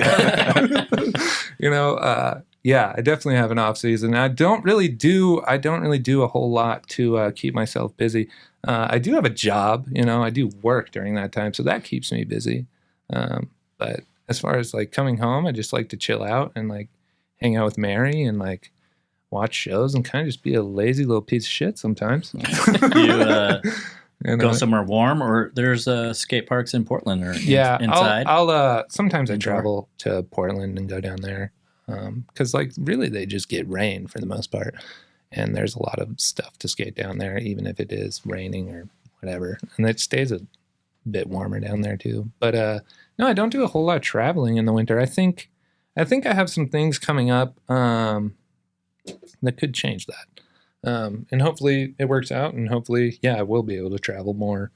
You know, yeah, I definitely have an off season. I don't really do a whole lot to keep myself busy. I do have a job, you know, I do work during that time, so that keeps me busy. But as far as like coming home, I just like to chill out and like hang out with Mary and like watch shows and kind of just be a lazy little piece of shit sometimes. You go somewhere warm, or there's skate parks in Portland or inside? I'll sometimes I travel to Portland and go down there. Because like really they just get rain for the most part, and there's a lot of stuff to skate down there, even if it is raining or whatever, and it stays a bit warmer down there too. But no, I don't do a whole lot of traveling in the winter. I think I have some things coming up that could change that, and hopefully it works out, and hopefully I will be able to travel more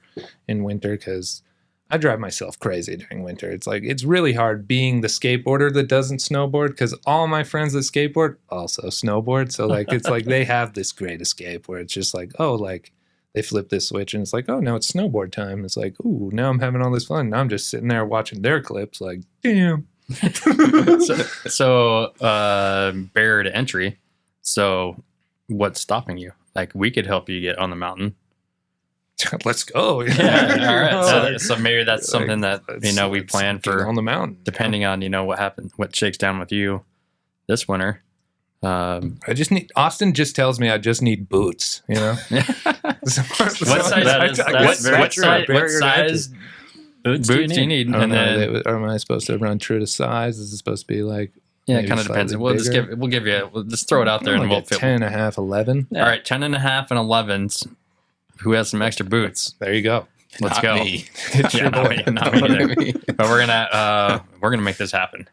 in winter, because I drive myself crazy during winter. It's like, it's really hard being the skateboarder that doesn't snowboard, because all my friends that skateboard also snowboard. So like, it's like they have this great escape where it's just like, oh, like they flip this switch and it's like, oh, now it's snowboard time. It's like, ooh, now I'm having all this fun. Now I'm just sitting there watching their clips like, damn. so barrier to entry. So what's stopping you? Like, we could help you get on the mountain. Let's go. Yeah. All right. So maybe that's something that, you know, we plan for on the mountain, depending on, you know, what happens, what shakes down with you this winter. I just need, Austin just tells me I just need boots, you know? What size boots do you need? And then, or am I supposed to run true to size? Is it supposed to be like, yeah, it kind of depends. We'll just throw it out there, and we'll 10.5, 11. Yeah. All right. 10.5 and 11s. Who has some extra boots? There you go. Let's go. Me. It's your boy. Not me either. But we're gonna make this happen.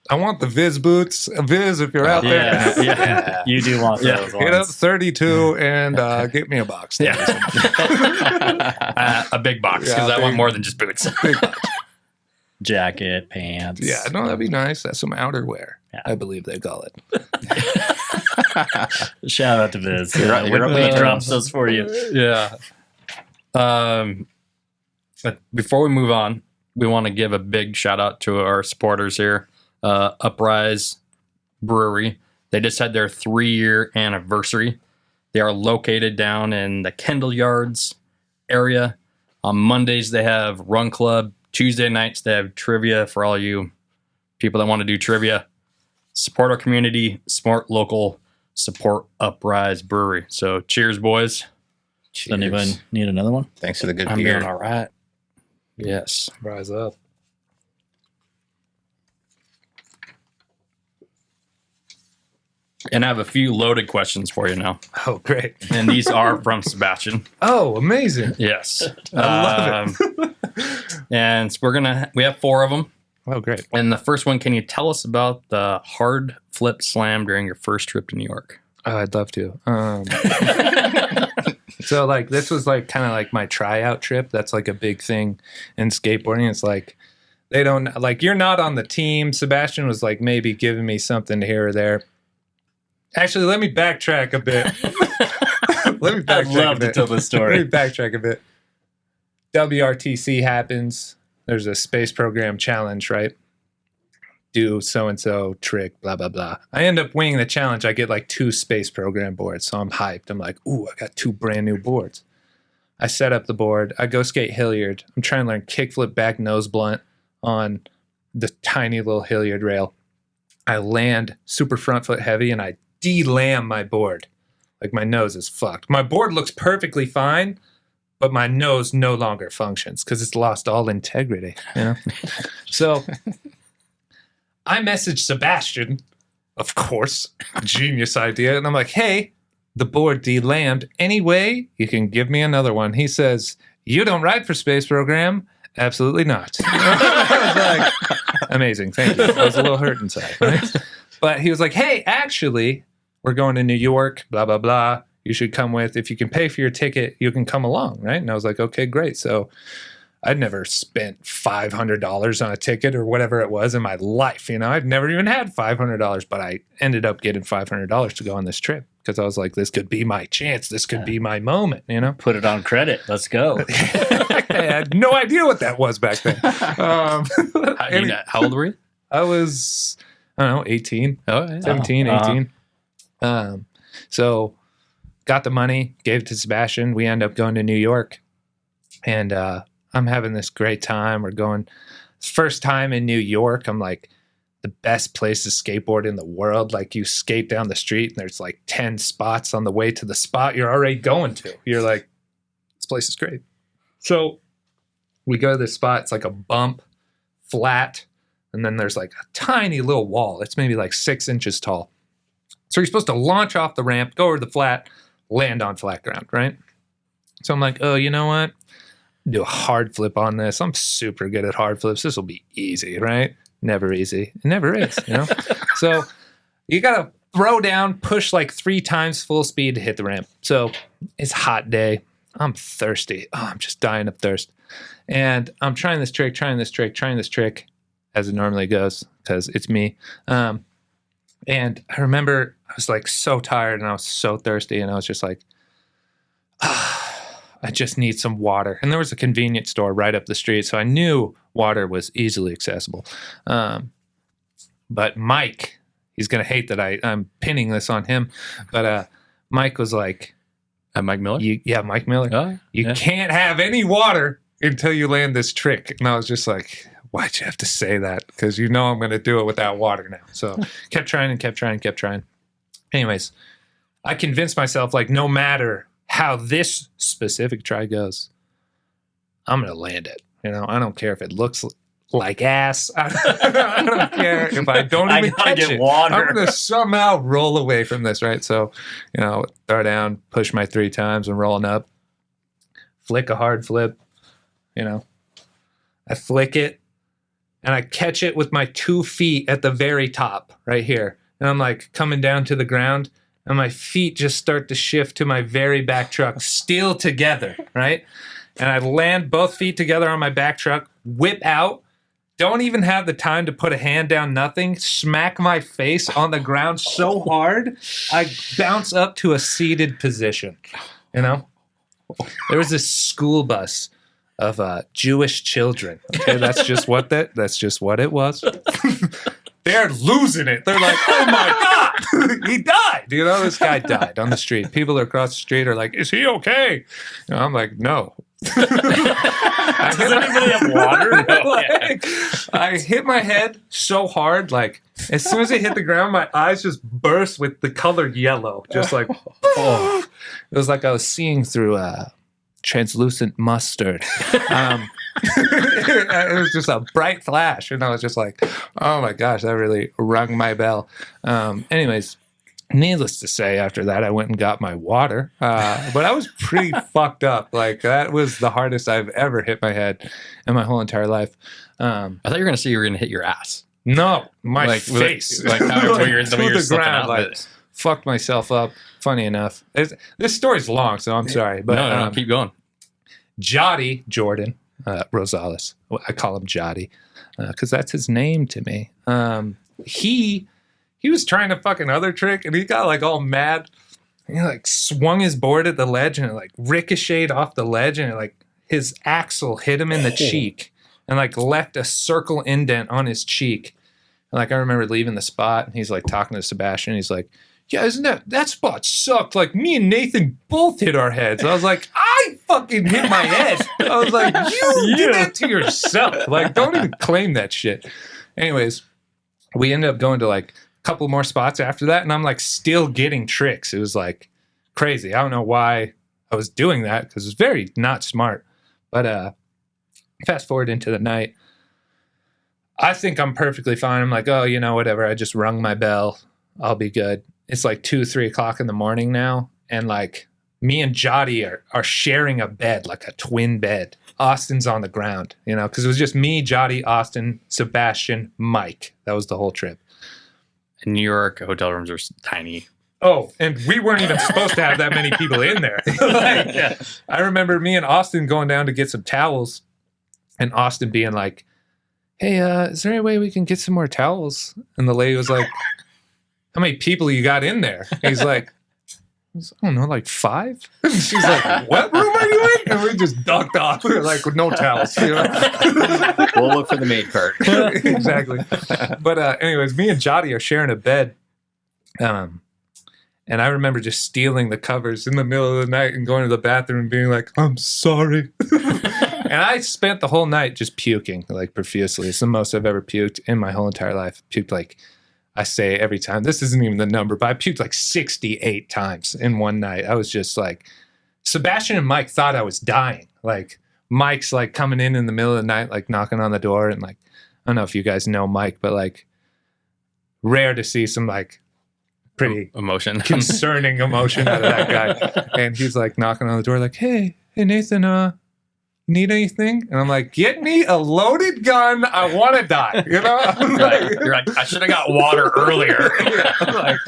I want the Viz boots. Viz, if you're out there. Yeah. You do want those Hit up ones. 32 and get me a box. Yeah. A big box because I want more than just boots. Jacket, pants. Yeah, no, that'd be nice. That's some outerwear. Yeah. I believe they call it. Shout out to Viz. You're up We there. drops those for you. Yeah. But before we move on, we want to give a big shout out to our supporters here. Uprise Brewery. They just had their 3-year anniversary. They are located down in the Kendall Yards area. On Mondays, they have Run Club. Tuesday nights, they have trivia for all you people that want to do trivia. Support our community, support local, support Uprise Brewery. So cheers, boys. Does anyone need another one? Thanks for the good I'm beer. doing all right. Yes. Rise up. And I have a few loaded questions for you now. Oh, great. And these are from Sebastian. Oh, amazing. Yes. I love it. And so we have 4 of them. Oh, great. And the first one, can you tell us about the hard flip slam during your first trip to New York? Oh, I'd love to. So, like, this was, like, kind of like my tryout trip. That's, like, a big thing in skateboarding. It's like, they don't, like, you're not on the team. Sebastian was, like, maybe giving me something here or there. Actually, let me backtrack a bit. I'd love to tell the story. Let me backtrack a bit. WRTC happens. There's a space program challenge, right? Do so-and-so trick, blah, blah, blah. I end up winning the challenge. I get like 2 space program boards. So I'm hyped. I'm like, ooh, I got 2 brand new boards. I set up the board. I go skate Hilliard. I'm trying to learn kickflip back nose blunt on the tiny little Hilliard rail. I land super front foot heavy and I de-lam my board. Like my nose is fucked. My board looks perfectly fine, but my nose no longer functions because it's lost all integrity, you know? So I messaged Sebastian, of course, genius idea. And I'm like, hey, the board de-lammed. Any way you can give me another one? He says, you don't ride for space program? Absolutely not. I was like, amazing. Thank you. I was a little hurt inside. Right? But he was like, hey, actually, we're going to New York, blah, blah, blah. You should come with. If you can pay for your ticket, you can come along, right? And I was like, okay, great. So I'd never spent $500 on a ticket or whatever it was in my life. You know, I'd never even had $500, but I ended up getting $500 to go on this trip because I was like, this could be my chance. This could be my moment, you know? Put it on credit. Let's go. I had no idea what that was back then. How old were you? I was, I don't know, 18, Oh, yeah. 17, 18. So got the money, gave it to Sebastian. We end up going to New York. And I'm having this great time. We're going, first time in New York. I'm like, the best place to skateboard in the world. Like you skate down the street and there's like 10 spots on the way to the spot you're already going to. You're like, this place is great. So we go to this spot. It's like a bump, flat. And then there's like a tiny little wall. It's maybe like 6 inches tall. So you're supposed to launch off the ramp, go over the flat, land on flat ground, right? So I'm like, oh, you know what? Do a hard flip on this. I'm super good at hard flips. This will be easy, right? Never easy. It never is, you know? So you got to throw down, push like 3 times full speed to hit the ramp. So it's a hot day. I'm thirsty. Oh, I'm just dying of thirst. And I'm trying this trick, as it normally goes, because it's me. And I remember I was like so tired and I was so thirsty and I was just like, I just need some water. And there was a convenience store right up the street. So I knew water was easily accessible. But Mike, he's going to hate that I'm pinning this on him. But Mike was like, Mike Miller? Mike Miller. Oh, You can't have any water until you land this trick. And I was just like, why'd you have to say that? Because you know I'm going to do it without water now. So kept trying. Anyways, I convinced myself, like, no matter how this specific try goes, I'm going to land it. You know, I don't care if it looks like ass. I don't care if I don't even catch it. Water. I'm going to somehow roll away from this, right? So, you know, throw down, push my 3 times and rolling up, flick a hard flip, you know. I flick it, and I catch it with my 2 feet at the very top right here. And I'm like coming down to the ground, and my feet just start to shift to my very back truck, still together, right? And I land both feet together on my back truck, whip out, don't even have the time to put a hand down, nothing, smack my face on the ground so hard, I bounce up to a seated position, you know? There was this school bus of Jewish children. Okay, that's just what it was. They're losing it. They're like, oh my God, he died. You know, this guy died on the street. People across the street are like, is he okay? You know, I'm like, no. Does anybody have water? Like, I hit my head so hard, like as soon as it hit the ground, my eyes just burst with the color yellow, just like oh. It was like I was seeing through translucent mustard. It was just a bright flash, and I was just like, oh my gosh, that really rung my bell. Anyways, needless to say, after that, I went and got my water. But I was pretty fucked up. Like, that was the hardest I've ever hit my head in my whole entire life. I thought you were going to say you were going to hit your ass. No, my face. Like how Like, you're to the ground, like, but- fucked myself up. Funny enough. This story's long, so I'm sorry. But no, keep going. Jotty Jordan Rosales, I call him Jotty because that's his name to me. He was trying a fucking other trick, and he got like all mad. He like swung his board at the ledge, and it like ricocheted off the ledge, and it, like his axle hit him in the cheek, and like left a circle indent on his cheek. And like I remember leaving the spot, and he's like talking to Sebastian. He's like, "Yeah, isn't that spot sucked? Like me and Nathan both hit our heads." I was like, "I fucking hit my head." I was like, "You did that to yourself. Like, don't even claim that shit." Anyways, we ended up going to like couple more spots after that, and I'm like still getting tricks. It was like crazy. I don't know why I was doing that because it's very not smart. But fast forward into the night, I think I'm perfectly fine. I'm like, oh, you know, whatever. I just rung my bell. I'll be good. It's like 2-3 o'clock in the morning now, and like me and Jotty are sharing a bed, like a twin bed. Austin's on the ground, you know, because it was just me, Jotty, Austin, Sebastian, Mike. That was the whole trip. In New York, hotel rooms are tiny. Oh, and we weren't even supposed to have that many people in there. Like, yeah. I remember me and Austin going down to get some towels, and Austin being like, hey, is there any way we can get some more towels? And the lady was like, how many people you got in there? And he's like, I don't know, like 5? And she's like, what room are you in? And we just ducked off. We were like, with no towels. You know? We'll look for the maid cart. Exactly. But anyways, me and Jotty are sharing a bed. And I remember just stealing the covers in the middle of the night and going to the bathroom and being like, I'm sorry. And I spent the whole night just puking, like profusely. It's the most I've ever puked in my whole entire life. Puked like, I say every time, this isn't even the number, but I puked like 68 times in one night. I was just like, Sebastian and Mike thought I was dying. Like, Mike's like coming in the middle of the night, like knocking on the door. And like, I don't know if you guys know Mike, but like, rare to see some like pretty emotion, concerning emotion out of that guy. And he's like knocking on the door, like, hey Nathan, need anything? And I'm like, get me a loaded gun. I want to die. You know? You're like, I should have got water earlier. Yeah, like,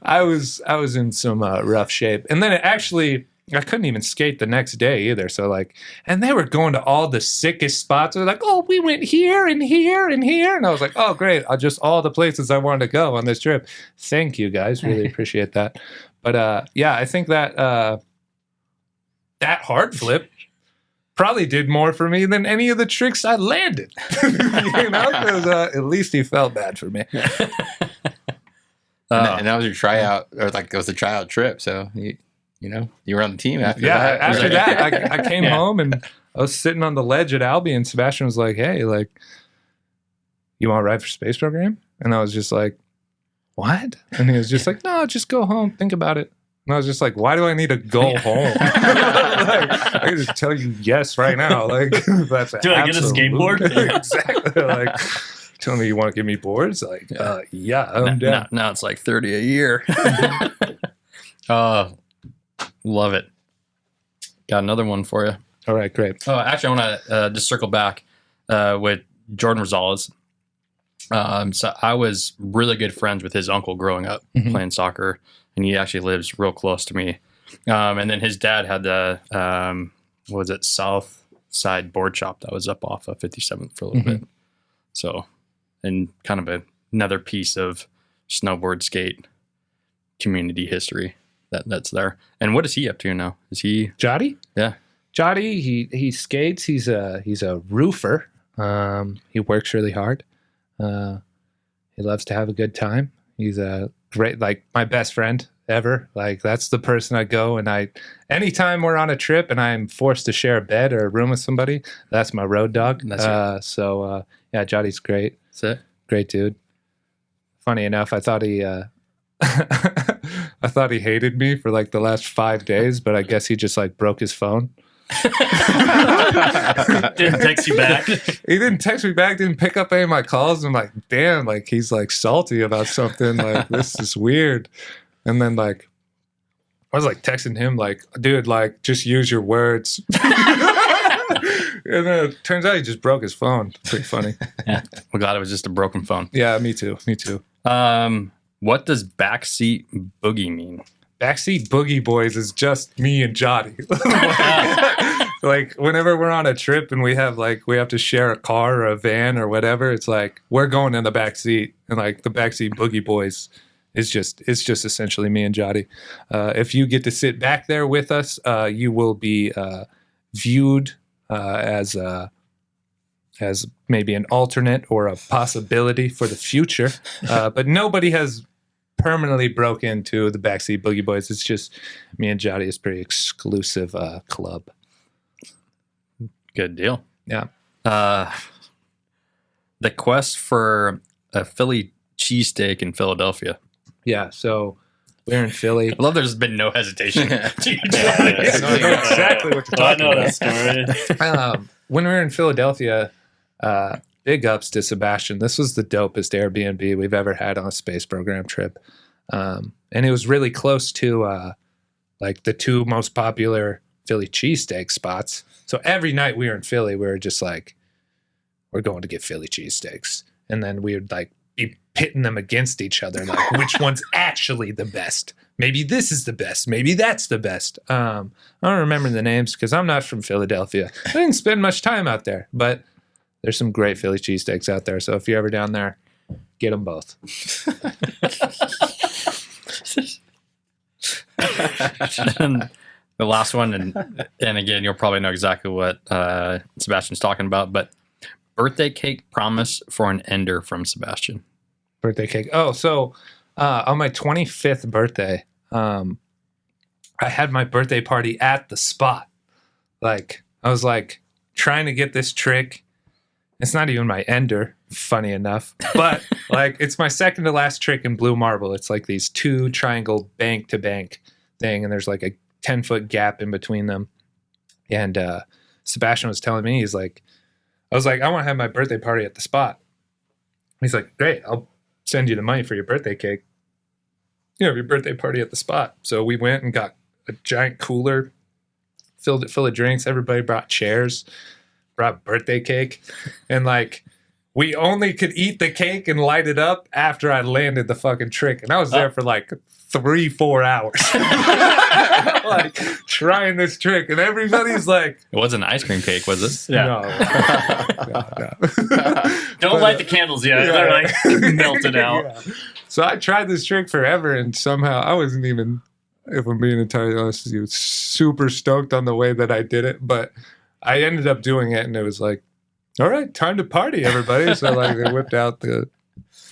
I was in some rough shape. And then I couldn't even skate the next day either. So like, and they were going to all the sickest spots. They're like, oh, we went here and here and here. And I was like, oh, great. Just all the places I wanted to go on this trip. Thank you guys. Really appreciate that. But yeah, I think that that hard flip probably did more for me than any of the tricks I landed. You know, because at least he felt bad for me. And that was your tryout, or like it was a tryout trip. So you know, you were on the team after that. Yeah, after that, I came home and I was sitting on the ledge at Albie, and Sebastian was like, hey, like, you want to ride for space program? And I was just like, what? And he was just like, no, just go home, think about it. And I was just like, why do I need to go home? Like, I can just tell you yes right now. Like, that's do I get a skateboard? Exactly. Like, telling me you want to give me boards? Like, yeah, I'm down. Now it's like 30 a year. Love it. Got another one for you. All right, great. Oh, actually, I want to just circle back with Jordan Rosales. So I was really good friends with his uncle growing up playing soccer, and he actually lives real close to me. And then his dad had the what was it, South Side board shop that was up off of 57th for a little bit. So, and kind of another piece of snowboard skate community history that's there. And what is he up to now? Is he Jotty? Yeah. Jotty, he skates. He's a roofer. He works really hard. He loves to have a good time. He's a great, like, my best friend ever. Like, that's the person I go and anytime we're on a trip and I'm forced to share a bed or a room with somebody, that's my road dog. So yeah, Jotty's great. That's it. Great dude. Funny enough, I thought he I thought he hated me for like the last 5 days, but I guess he just like broke his phone. Didn't text you back. He didn't text me back, didn't pick up any of my calls. I'm like, damn, like he's like salty about something. Like, this is weird. And then like I was like texting him like, dude, like just use your words. And then it turns out he just broke his phone. Pretty funny. Yeah. I'm glad it was just a broken phone. Yeah, me too. Me too. What does Back-Seat Boogie mean? Back-Seat Boogie Boys is just me and Jotty. Like whenever we're on a trip and we have to share a car or a van or whatever, it's like we're going in the back seat, and like the Back-Seat Boogie Boys is just essentially me and Jotty. If you get to sit back there with us, you will be viewed as maybe an alternate or a possibility for the future. But nobody has permanently broke into the Back-Seat Boogie Boys. It's just me and Jotty is pretty exclusive club. Good deal. Yeah. The quest for a Philly cheesesteak in Philadelphia. Yeah, so we're in Philly. I love there's been no hesitation. I know exactly what you're talking about. that story. When we were in Philadelphia, big ups to Sebastian. This was the dopest Airbnb we've ever had on a space program trip. And it was really close to like the two most popular Philly cheesesteak spots. So every night we were in Philly, we were just like, we're going to get Philly cheesesteaks. And then we would like be pitting them against each other, like which one's actually the best. Maybe this is the best. Maybe that's the best. I don't remember the names because I'm not from Philadelphia. I didn't spend much time out there, but there's some great Philly cheesesteaks out there. So if you're ever down there, get them both. And the last one, and again, you'll probably know exactly what Sebastian's talking about, but birthday cake promise for an ender from Sebastian. Birthday cake. Oh, so on my 25th birthday, I had my birthday party at the spot. Like, I was like trying to get this trick. It's not even my ender, funny enough, but like it's my second to last trick in Blue Marble. It's like these two triangle bank to bank thing, and there's like a 10-foot gap in between them. And Sebastian was telling me, I was like, I want to have my birthday party at the spot. He's like, great, I'll send you the money for your birthday cake. You have your birthday party at the spot. So we went and got a giant cooler, filled it full of drinks. Everybody brought chairs, brought birthday cake. And like, we only could eat the cake and light it up after I landed the fucking trick. And I was there for like 3-4 hours. Like trying this trick, and everybody's like, It wasn't an ice cream cake, was it? Yeah. no. Don't light the candles yet. Yeah. They're like melted out. Yeah. So I tried this trick forever, and somehow I wasn't even, if I'm being entirely honest with you, super stoked on the way that I did it. But I ended up doing it, and it was like, all right, time to party, everybody. So like they whipped out the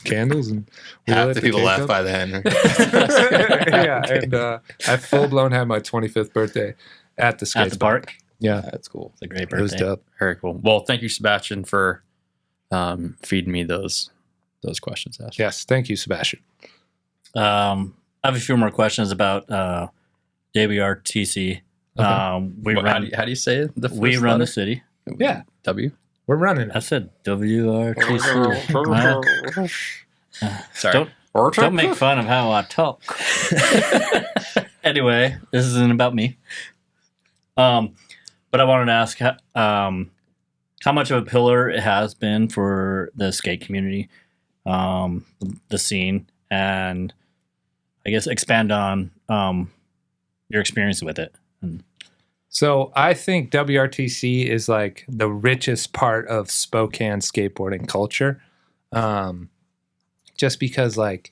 candles, and we Half lit the people cake laugh up. by then. Yeah, and I full blown had my 25th birthday at the skate At the park. Yeah, That's cool. It's a great it was birthday. dope. Very cool. Well, thank you, Sebastian, for feeding me those questions. Ash. Yes, thank you, Sebastian. I have a few more questions about WRTC. Okay. We How run. do you say it? The We first run the letter? city. Yeah, W. we're running I it. said WRTC. Sorry. Don't make fun of how I talk. Anyway, this isn't about me. But I wanted to ask, how much of a pillar it has been for the skate community, the scene, and I guess expand on your experience with it. So I think WRTC is like the richest part of Spokane skateboarding culture, just because like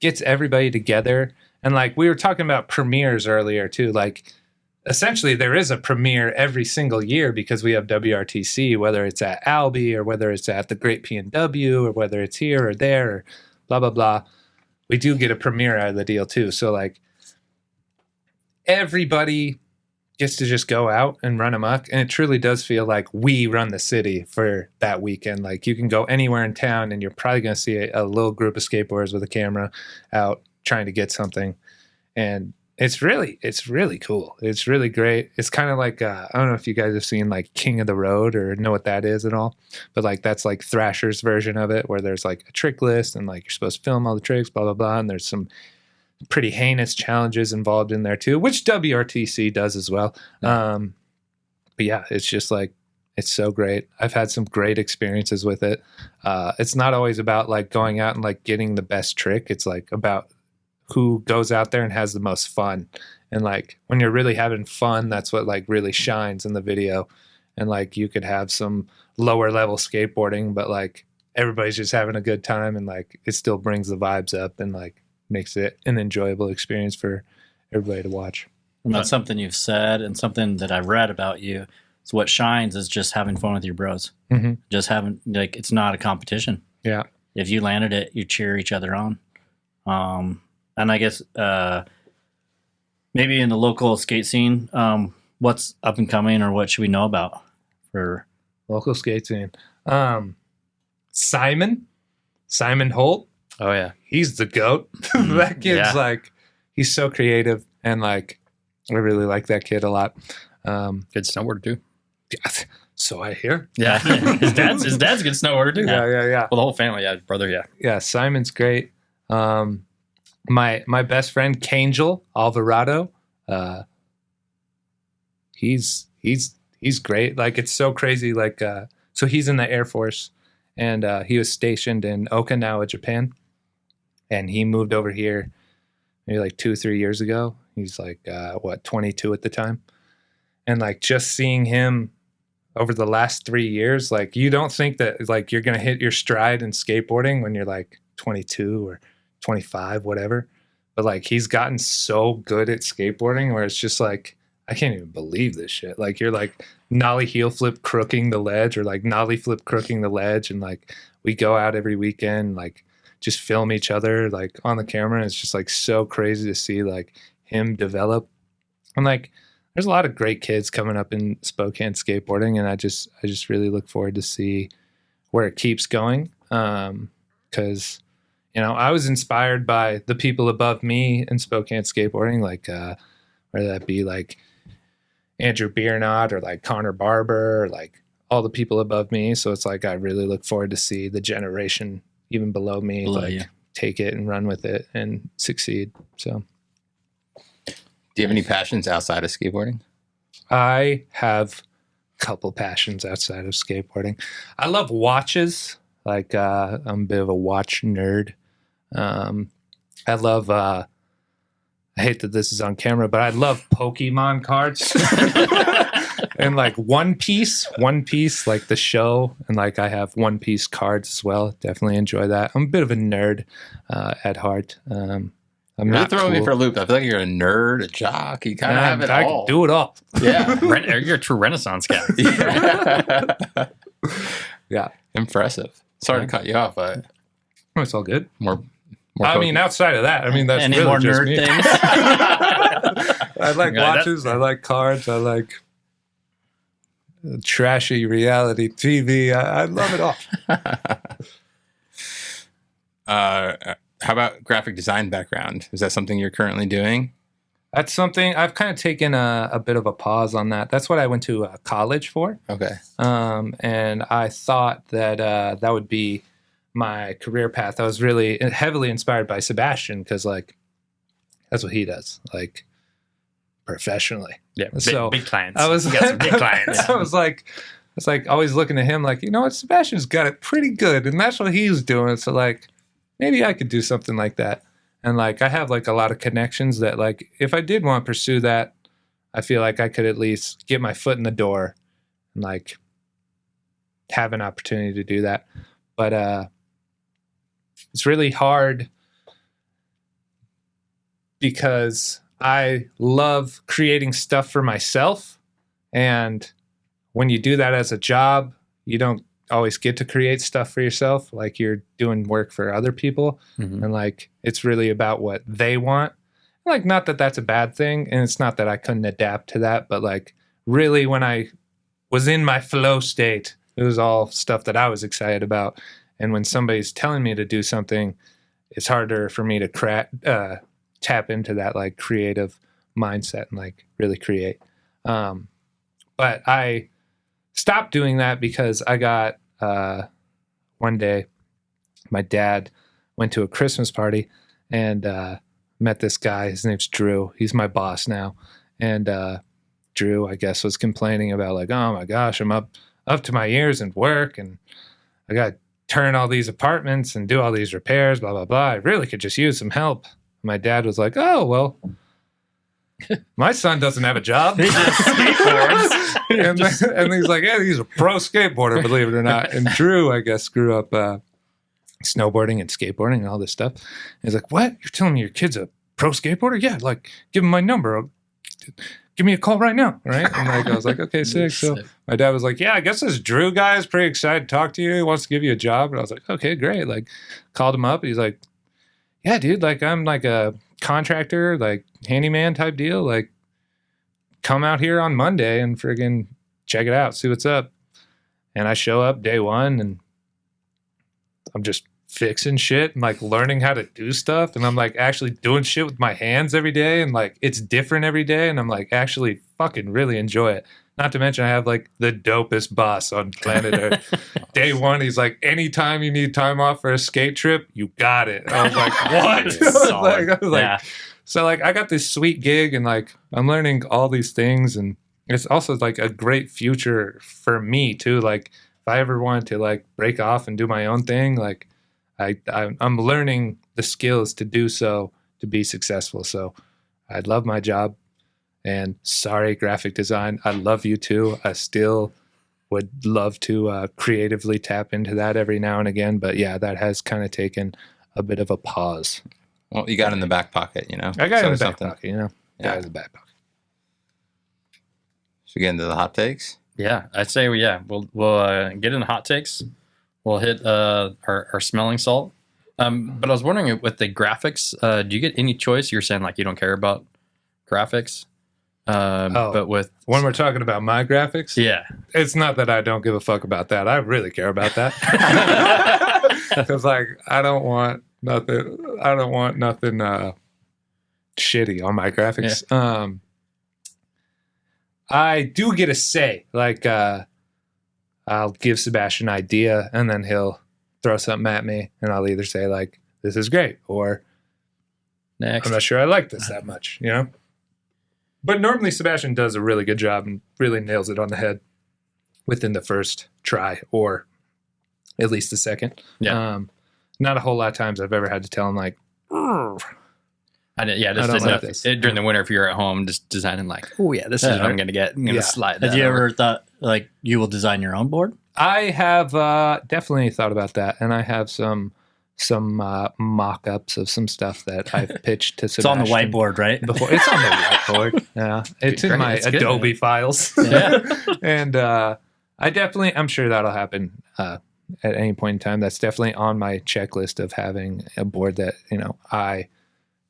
gets everybody together. And like we were talking about premieres earlier too, like essentially there is a premiere every single year because we have WRTC, whether it's at Albee or whether it's at the Great P&W or whether it's here or there or blah, blah, blah. We do get a premiere out of the deal too. So like everybody gets to just go out and run amok. And it truly does feel like we run the city for that weekend. Like you can go anywhere in town and you're probably going to see a little group of skateboarders with a camera out trying to get something. And it's really cool. It's really great. It's kind of like, I don't know if you guys have seen like King of the Road or know what that is at all, but like that's like Thrasher's version of it where there's like a trick list and like you're supposed to film all the tricks, blah, blah, blah. And there's some pretty heinous challenges involved in there too, which WRTC does as well. But yeah, it's just like, it's so great. I've had some great experiences with it. It's not always about like going out and like getting the best trick. It's like about who goes out there and has the most fun. And like when you're really having fun, that's what like really shines in the video. And like you could have some lower level skateboarding, but like everybody's just having a good time and like it still brings the vibes up and like makes it an enjoyable experience for everybody to watch. And that's something you've said and something that I've read about you. So what shines is just having fun with your bros. Mm-hmm. Just having, like, it's not a competition. Yeah. If you landed it, you cheer each other on. And I guess maybe in the local skate scene, what's up and coming or what should we know about for local skate scene? Simon Holt. Oh yeah, he's the GOAT. That kid's like, he's so creative and like, I really like that kid a lot. Good snowboarder too. So I hear. Yeah, his dad's a good snowboarder too. Yeah. Well, the whole family, brother. Yeah, Simon's great. My best friend Kangel Alvarado. He's great. Like it's so crazy. Like so he's in the Air Force and he was stationed in Okinawa, Japan. And he moved over here maybe like 2-3 years ago. He's like, 22 at the time. And like just seeing him over the last 3 years, like you don't think that like you're going to hit your stride in skateboarding when you're like 22 or 25, whatever. But like he's gotten so good at skateboarding where it's just like, I can't even believe this shit. Like you're like nollie heel flip crooking the ledge or like nollie flip crooking the ledge. And like we go out every weekend, like just film each other like on the camera. And it's just like so crazy to see like him develop. And like there's a lot of great kids coming up in Spokane skateboarding. And I just really look forward to see where it keeps going. Cause you know, I was inspired by the people above me in Spokane skateboarding, like whether that be like Andrew Biernot or like Connor Barber or like all the people above me. So it's like I really look forward to see the generation even below me take it and run with it and succeed. So do you have any passions outside of skateboarding? I have a couple passions outside of skateboarding. I love watches. Like I'm a bit of a watch nerd. I love I hate that this is on camera, but I love Pokemon cards. And like One Piece, like the show, and like I have One Piece cards as well. Definitely enjoy that. I'm a bit of a nerd at heart. I'm not throwing me for a loop. I feel like you're a nerd, a jock. You kind of have it all. I can do it all. Yeah, you're a true Renaissance guy. Yeah, impressive. Sorry to cut you off, but it's all good. More I mean, outside of that, I mean, that's any really more just nerd me. things? I like watches. I like cards. I like trashy reality TV. I love it all. How about graphic design background? Is that something you're currently doing? That's something I've kind of taken a bit of a pause on that. That's what I went to college for. Okay. And I thought that that would be my career path. I was really heavily inspired by Sebastian because like that's what he does, like professionally. Yeah. So big clients. I was you got some big clients. I was like, it's like always looking at him like, you know what, Sebastian's got it pretty good, and that's what he's doing. So like, maybe I could do something like that. And like, I have like a lot of connections that like, if I did want to pursue that, I feel like I could at least get my foot in the door and like have an opportunity to do that. But it's really hard because I love creating stuff for myself. And when you do that as a job, you don't always get to create stuff for yourself. Like you're doing work for other people. And like, it's really about what they want. Like, not that that's a bad thing. And it's not that I couldn't adapt to that, but like really when I was in my flow state, it was all stuff that I was excited about. And when somebody's telling me to do something, it's harder for me to tap into that like creative mindset and like really create. But I stopped doing that because I got one day my dad went to a Christmas party and met this guy. His name's Drew. He's my boss now. And Drew, I guess, was complaining about like, oh my gosh, I'm up to my ears in work and I got to turn all these apartments and do all these repairs, blah, blah, blah. I really could just use some help. My dad was like, oh, well, my son doesn't have a job. He just skateboards. and he's like, yeah, he's a pro skateboarder, believe it or not. And Drew, I guess, grew up snowboarding and skateboarding and all this stuff. And he's like, what? You're telling me your kid's a pro skateboarder? Yeah, like, give him my number. Give me a call right now, right? And like, I was like, okay, sick. So my dad was like, yeah, I guess this Drew guy is pretty excited to talk to you. He wants to give you a job. And I was like, okay, great. Like, called him up. He's like, yeah, dude, like, I'm like a contractor, like handyman type deal. Like, come out here on Monday and friggin' check it out, see what's up. And I show up day one and I'm just fixing shit and like learning how to do stuff. And I'm like actually doing shit with my hands every day. And like, it's different every day. And I'm like, actually fucking really enjoy it. Not to mention I have like the dopest boss on planet Earth. Day one, he's like, anytime you need time off for a skate trip, you got it. I was like, what? I was like, Yeah. So like, I got this sweet gig and like, I'm learning all these things. And it's also like a great future for me too. Like if I ever wanted to like break off and do my own thing, like I'm learning the skills to do so, to be successful. So I love my job. And sorry, graphic design, I love you too. I still would love to creatively tap into that every now and again. But yeah, that has kind of taken a bit of a pause. Well, you got it in the back pocket, you know? I got it in the So back pocket, you know? Yeah. Got it in the back pocket. Should we get into the hot takes? Yeah, I'd say we'll get into hot takes. We'll hit our smelling salt. But I was wondering with the graphics, do you get any choice? You're saying like you don't care about graphics, but with When we're talking about my graphics, yeah, it's not that I don't give a fuck about that. I really care about that. Because like I don't want nothing shitty on my graphics. Yeah. I do get a say. Like I'll give Sebastian an idea and then he'll throw something at me and I'll either say like, this is great, or next. I'm not sure I like this that much, you know? But normally Sebastian does a really good job and really nails it on the head within the first try, or at least the second. Yeah. Not a whole lot of times I've ever had to tell him like, "Urgh." I don't didn't like know this. during the winter if you're at home just designing like, oh yeah, this is what I'm gonna get. I'm gonna slide that. Have you over. ever thought like you will design your own board? I have definitely thought about that, and I have some mock-ups of some stuff that I've pitched to It's on Sebastian. the whiteboard, right? Before. It's on the whiteboard. Yeah, it's in Great. my It's good, Adobe man. files. Yeah. And I'm sure that'll happen at any point in time. That's definitely on my checklist of having a board that, you know, I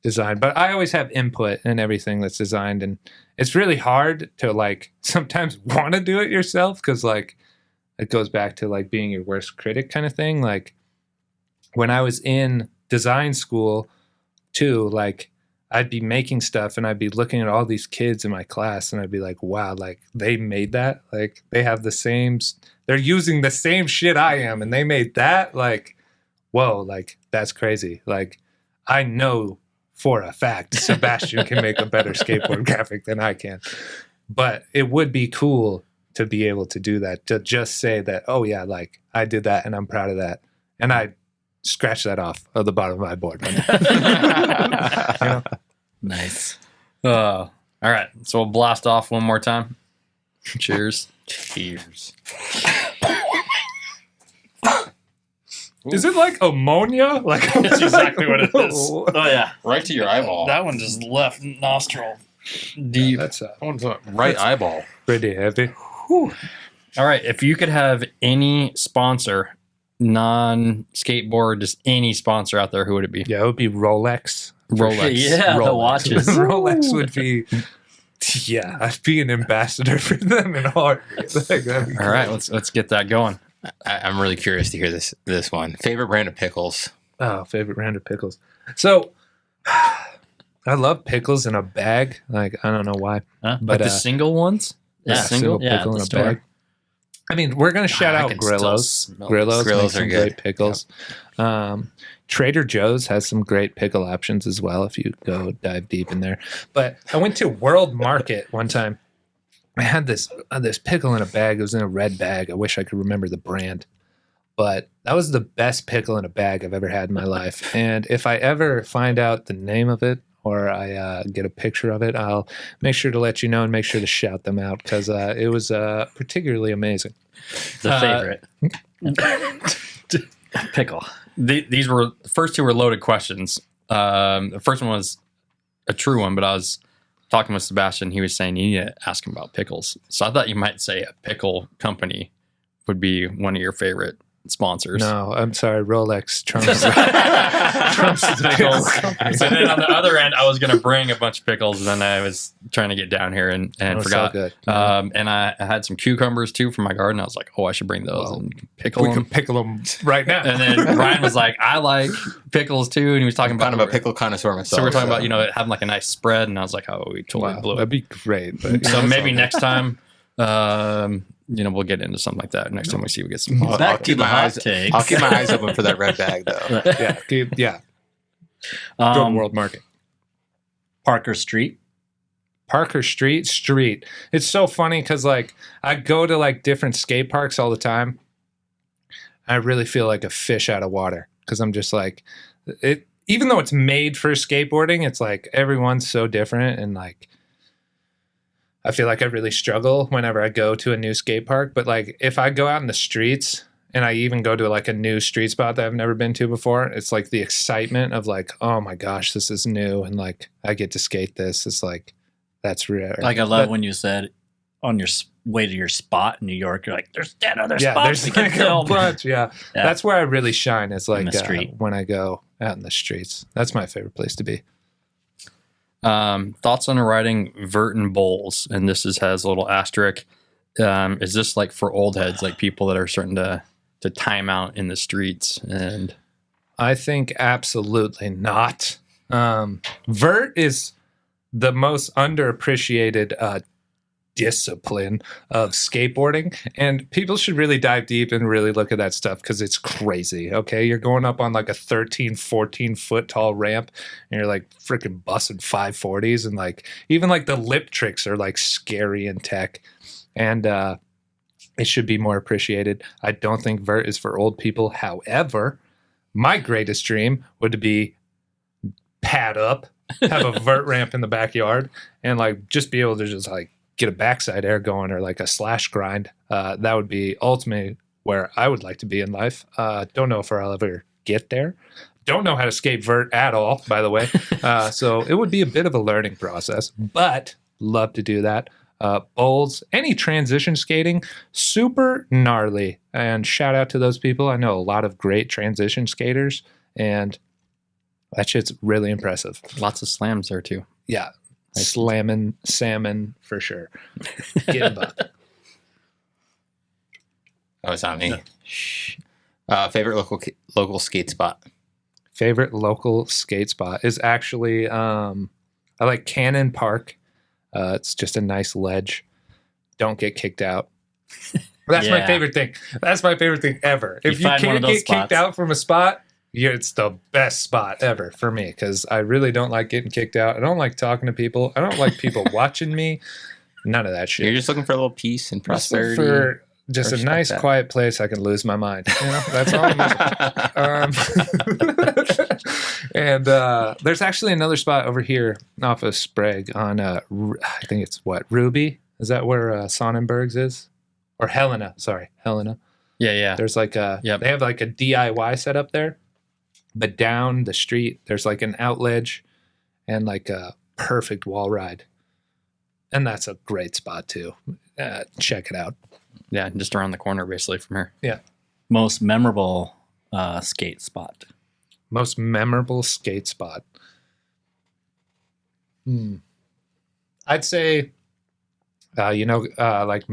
designed. But I always have input in everything that's designed, and it's really hard to like sometimes want to do it yourself because like it goes back to like being your worst critic kind of thing. Like when I was in design school too, like I'd be making stuff and I'd be looking at all these kids in my class and I'd be like, wow, like they made that. Like they have they're using the same shit I am and they made that. Like, whoa, like that's crazy. Like I know for a fact Sebastian can make a better skateboard graphic than I can. But it would be cool to be able to do that, to just say that, oh yeah, like I did that and I'm proud of that. And I scratch that off of the bottom of my board. You know? Nice. All right. So we'll blast off one more time. Cheers. Cheers. Is it like ammonia? Like That's exactly what it is. Oh yeah, Right to your eyeball. that one just left nostril. Deep. That's Right eyeball. pretty heavy. All right. If you could have any sponsor, non-skateboard, just any sponsor out there, who would it be? Yeah, it would be Rolex. Rolex. Yeah, the Rolex. watches. Rolex would be. Yeah, I'd be an ambassador for them in a heartbeat. Like, that'd be All right. Let's get that going. I'm really curious to hear this one. Favorite brand of pickles? Oh, favorite brand of pickles. So, I love pickles in a bag. Like, I don't know why. Huh? But But the single ones? yeah, single yeah, pickle at in the a store. bag. I mean, we're going to shout I out can still Grillos. smell Grillos Grillos make some are great good. pickles. Trader Joe's has some great pickle options as well if you go dive deep in there. But I went to World Market one time. I had this pickle in a bag. It was in a red bag. I wish I could remember the brand. But that was the best pickle in a bag I've ever had in my life. And if I ever find out the name of it or I get a picture of it, I'll make sure to let you know and make sure to shout them out because it was particularly amazing. The favorite pickle. These were the first two were loaded questions. The first one was a true one, but I was talking with Sebastian. He was saying you need to ask him about pickles. So I thought you might say a pickle company would be one of your favorite sponsors. No, I'm sorry. Rolex trumps the pickle company. So then on the other end, I was going to bring a bunch of pickles, and then I was trying to get down here and Oh, forgot. so good. And I had some cucumbers too from my garden. I was like, oh, I should bring those Well, and pickle We them. can pickle them right now. And then Ryan was like, I like pickles too. And he was talking I'm about kind of a pickle connoisseur myself. So we're talking about, having like a nice spread. And I was like, oh, we totally Wow, blew that'd it. be great. But So it's maybe all next time, we'll get into something like that. Next time we see we get some. I'll Back to keep the my hot eyes. takes. I'll keep my eyes open for that red bag though. good. Yeah. Go to Um, World Market. Parker Street. Parker Street. It's so funny because like I go to like different skate parks all the time. I really feel like a fish out of water because I'm just like it. Even though it's made for skateboarding, it's like everyone's so different and like I feel like I really struggle whenever I go to a new skate park. But like if I go out in the streets and I even go to like a new street spot that I've never been to before, it's like the excitement of like, oh my gosh, this is new and like I get to skate this. It's like that's rare. Like I love when you said on your way to your spot in New York, you're like, there's 10 other spots there's we can like a film. bunch. Yeah. Yeah. That's where I really shine. It's like the street. when I go out in the streets. That's my favorite place to be. Thoughts on riding vert and bowls, and this has a little asterisk. Is this like for old heads, like people that are starting to time out in the streets? And I think absolutely not. Vert is the most underappreciated discipline of skateboarding, and people should really dive deep and really look at that stuff because it's crazy. Okay, you're going up on like a 14 foot tall ramp and you're like freaking busting 540s, and like even like the lip tricks are like scary in tech, and it should be more appreciated. I don't think vert is for old people. However, my greatest dream would be pad up, have a vert ramp in the backyard, and like just be able to just like get a backside air going or like a slash grind. That would be ultimately where I would like to be in life. Don't know if I'll ever get there. Don't know how to skate vert at all, by the way. So it would be a bit of a learning process, but love to do that. Bowls, any transition skating, super gnarly. And shout out to those people. I know a lot of great transition skaters, and that shit's really impressive. lots of slams there too. Yeah. Slamming salmon for sure. Getting buck. Oh, it's not me. Shh. Favorite local skate spot. Favorite local skate spot is actually I like Cannon Park. It's just a nice ledge. Don't get kicked out. That's my Yeah. favorite thing. That's my favorite thing ever. If you find one can't of those get kicked spots. out from a spot, it's the best spot ever for me because I really don't like getting kicked out. I don't like talking to people. I don't like people watching me. None of that shit. You're just looking for a little peace and Just look prosperity. for just a Respect nice, that. quiet place I can lose my mind. You know, that's all I'm And there's actually another spot over here off of Sprague on, I think it's Ruby? Is that where Sonnenberg's is? Or Helena. Sorry, Helena. Yeah. There's like they have like a DIY set up there. But down the street, there's like an out ledge and like a perfect wall ride. And that's a great spot too. Check it out. Yeah, just around the corner basically from here. Yeah. Most memorable skate spot. Most memorable skate spot. I'd say, like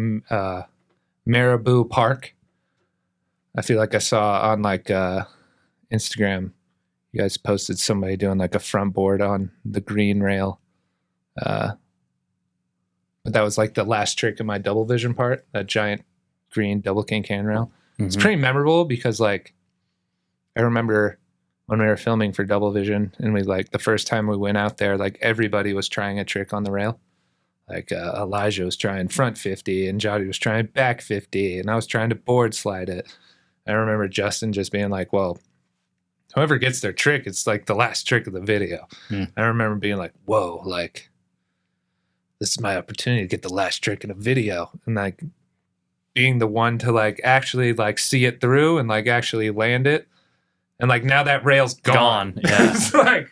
Marabou Park. I feel like I saw on like Instagram, you guys posted somebody doing like a front board on the green rail. But that was like the last trick in my double vision part, that giant green double can rail. It's pretty memorable because like I remember when we were filming for double vision and we like the first time we went out there, like everybody was trying a trick on the rail. Like Elijah was trying front 50 and Jody was trying back 50 and I was trying to board slide it. I remember Justin just being like, well, whoever gets their trick, it's like the last trick of the video. I remember being like, whoa, like this is my opportunity to get the last trick in a video. And like being the one to like actually like see it through and like actually land it. And like now that rail's gone. Yeah. It's like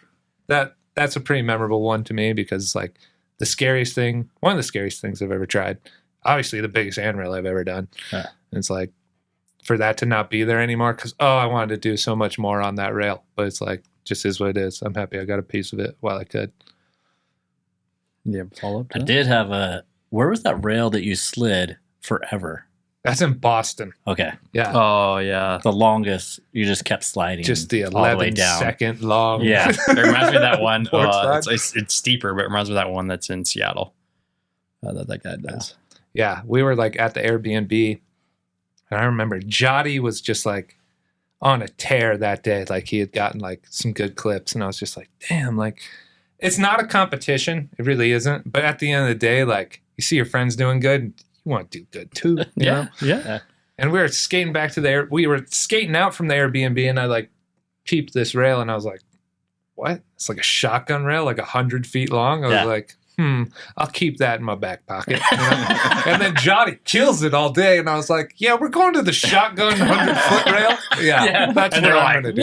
that's a pretty memorable one to me because like the scariest thing, one of the scariest things I've ever tried, obviously the biggest handrail I've ever done. And it's like for that to not be there anymore because I wanted to do so much more on that rail. But it's like just is what it is. I'm happy I got a piece of it while I could. Yeah, follow up. I did have where was that rail that you slid forever? That's in Boston. Okay. Yeah. Oh yeah. The longest, you just kept sliding. Just the all the way 11 down. second long. Yeah. It reminds me of that one. Board slide. It's steeper, but it reminds me of that one that's in Seattle. That guy does. Yeah. We were like at the Airbnb and I remember Jody was just like on a tear that day. Like he had gotten like some good clips and I was just like, damn, like it's not a competition. It really isn't. But at the end of the day, like you see your friends doing good, you want to do good too. You know? Yeah. And we were skating back to we were skating out from the Airbnb and I like peeped this rail and I was like, what? It's like a shotgun rail, like 100 feet long. I was like, I'll keep that in my back pocket. You know? And then Johnny kills it all day. And I was like, yeah, we're going to the shotgun 100-foot rail. Yeah, that's And what they're I'm like,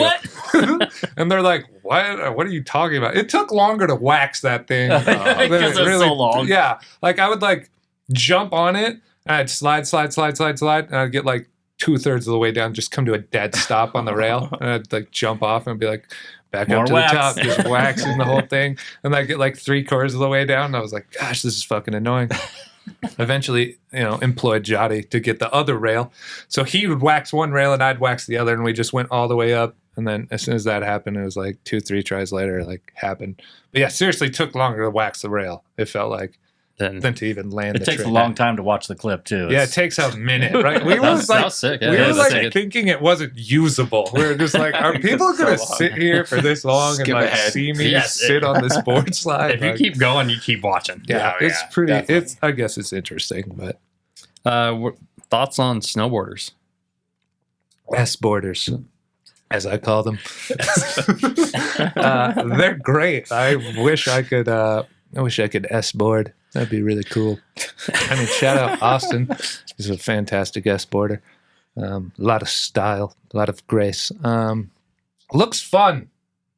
going to do. And they're like, what are you talking about? It took longer to wax that thing. Because it's so long. Yeah. Like I would like jump on it and I'd slide. And I'd get like 2/3 of the way down, just come to a dead stop on the rail. And I'd like jump off and be like, back More up to wax. the top, just waxing the whole thing. And I get like 3/4 of the way down. And I was like, gosh, this is fucking annoying. Eventually, employed Jody to get the other rail. So he would wax one rail and I'd wax the other. And we just went all the way up. And then as soon as that happened, it was like 2-3 tries later, it like happened. But yeah, seriously took longer to wax the rail. It felt like than to even land It the takes trick. a long time to watch the clip too. Yeah, it It's- takes a minute, right? We That was was sick. we Yeah, were that's like sick. thinking it wasn't usable. We were just like, are people going to So long. sit here for this long Skip and like ahead. see me Yes. sit on this board slide? If you Like, keep going, you keep watching. yeah, Oh, it's yeah, pretty. definitely. I guess it's interesting, but Thoughts on snowboarders? S-boarders, as I call them, they're great. I wish I could S-board. That'd be really cool. I mean, shout out Austin. He's a fantastic S-boarder. A lot of style, a lot of grace. Looks fun.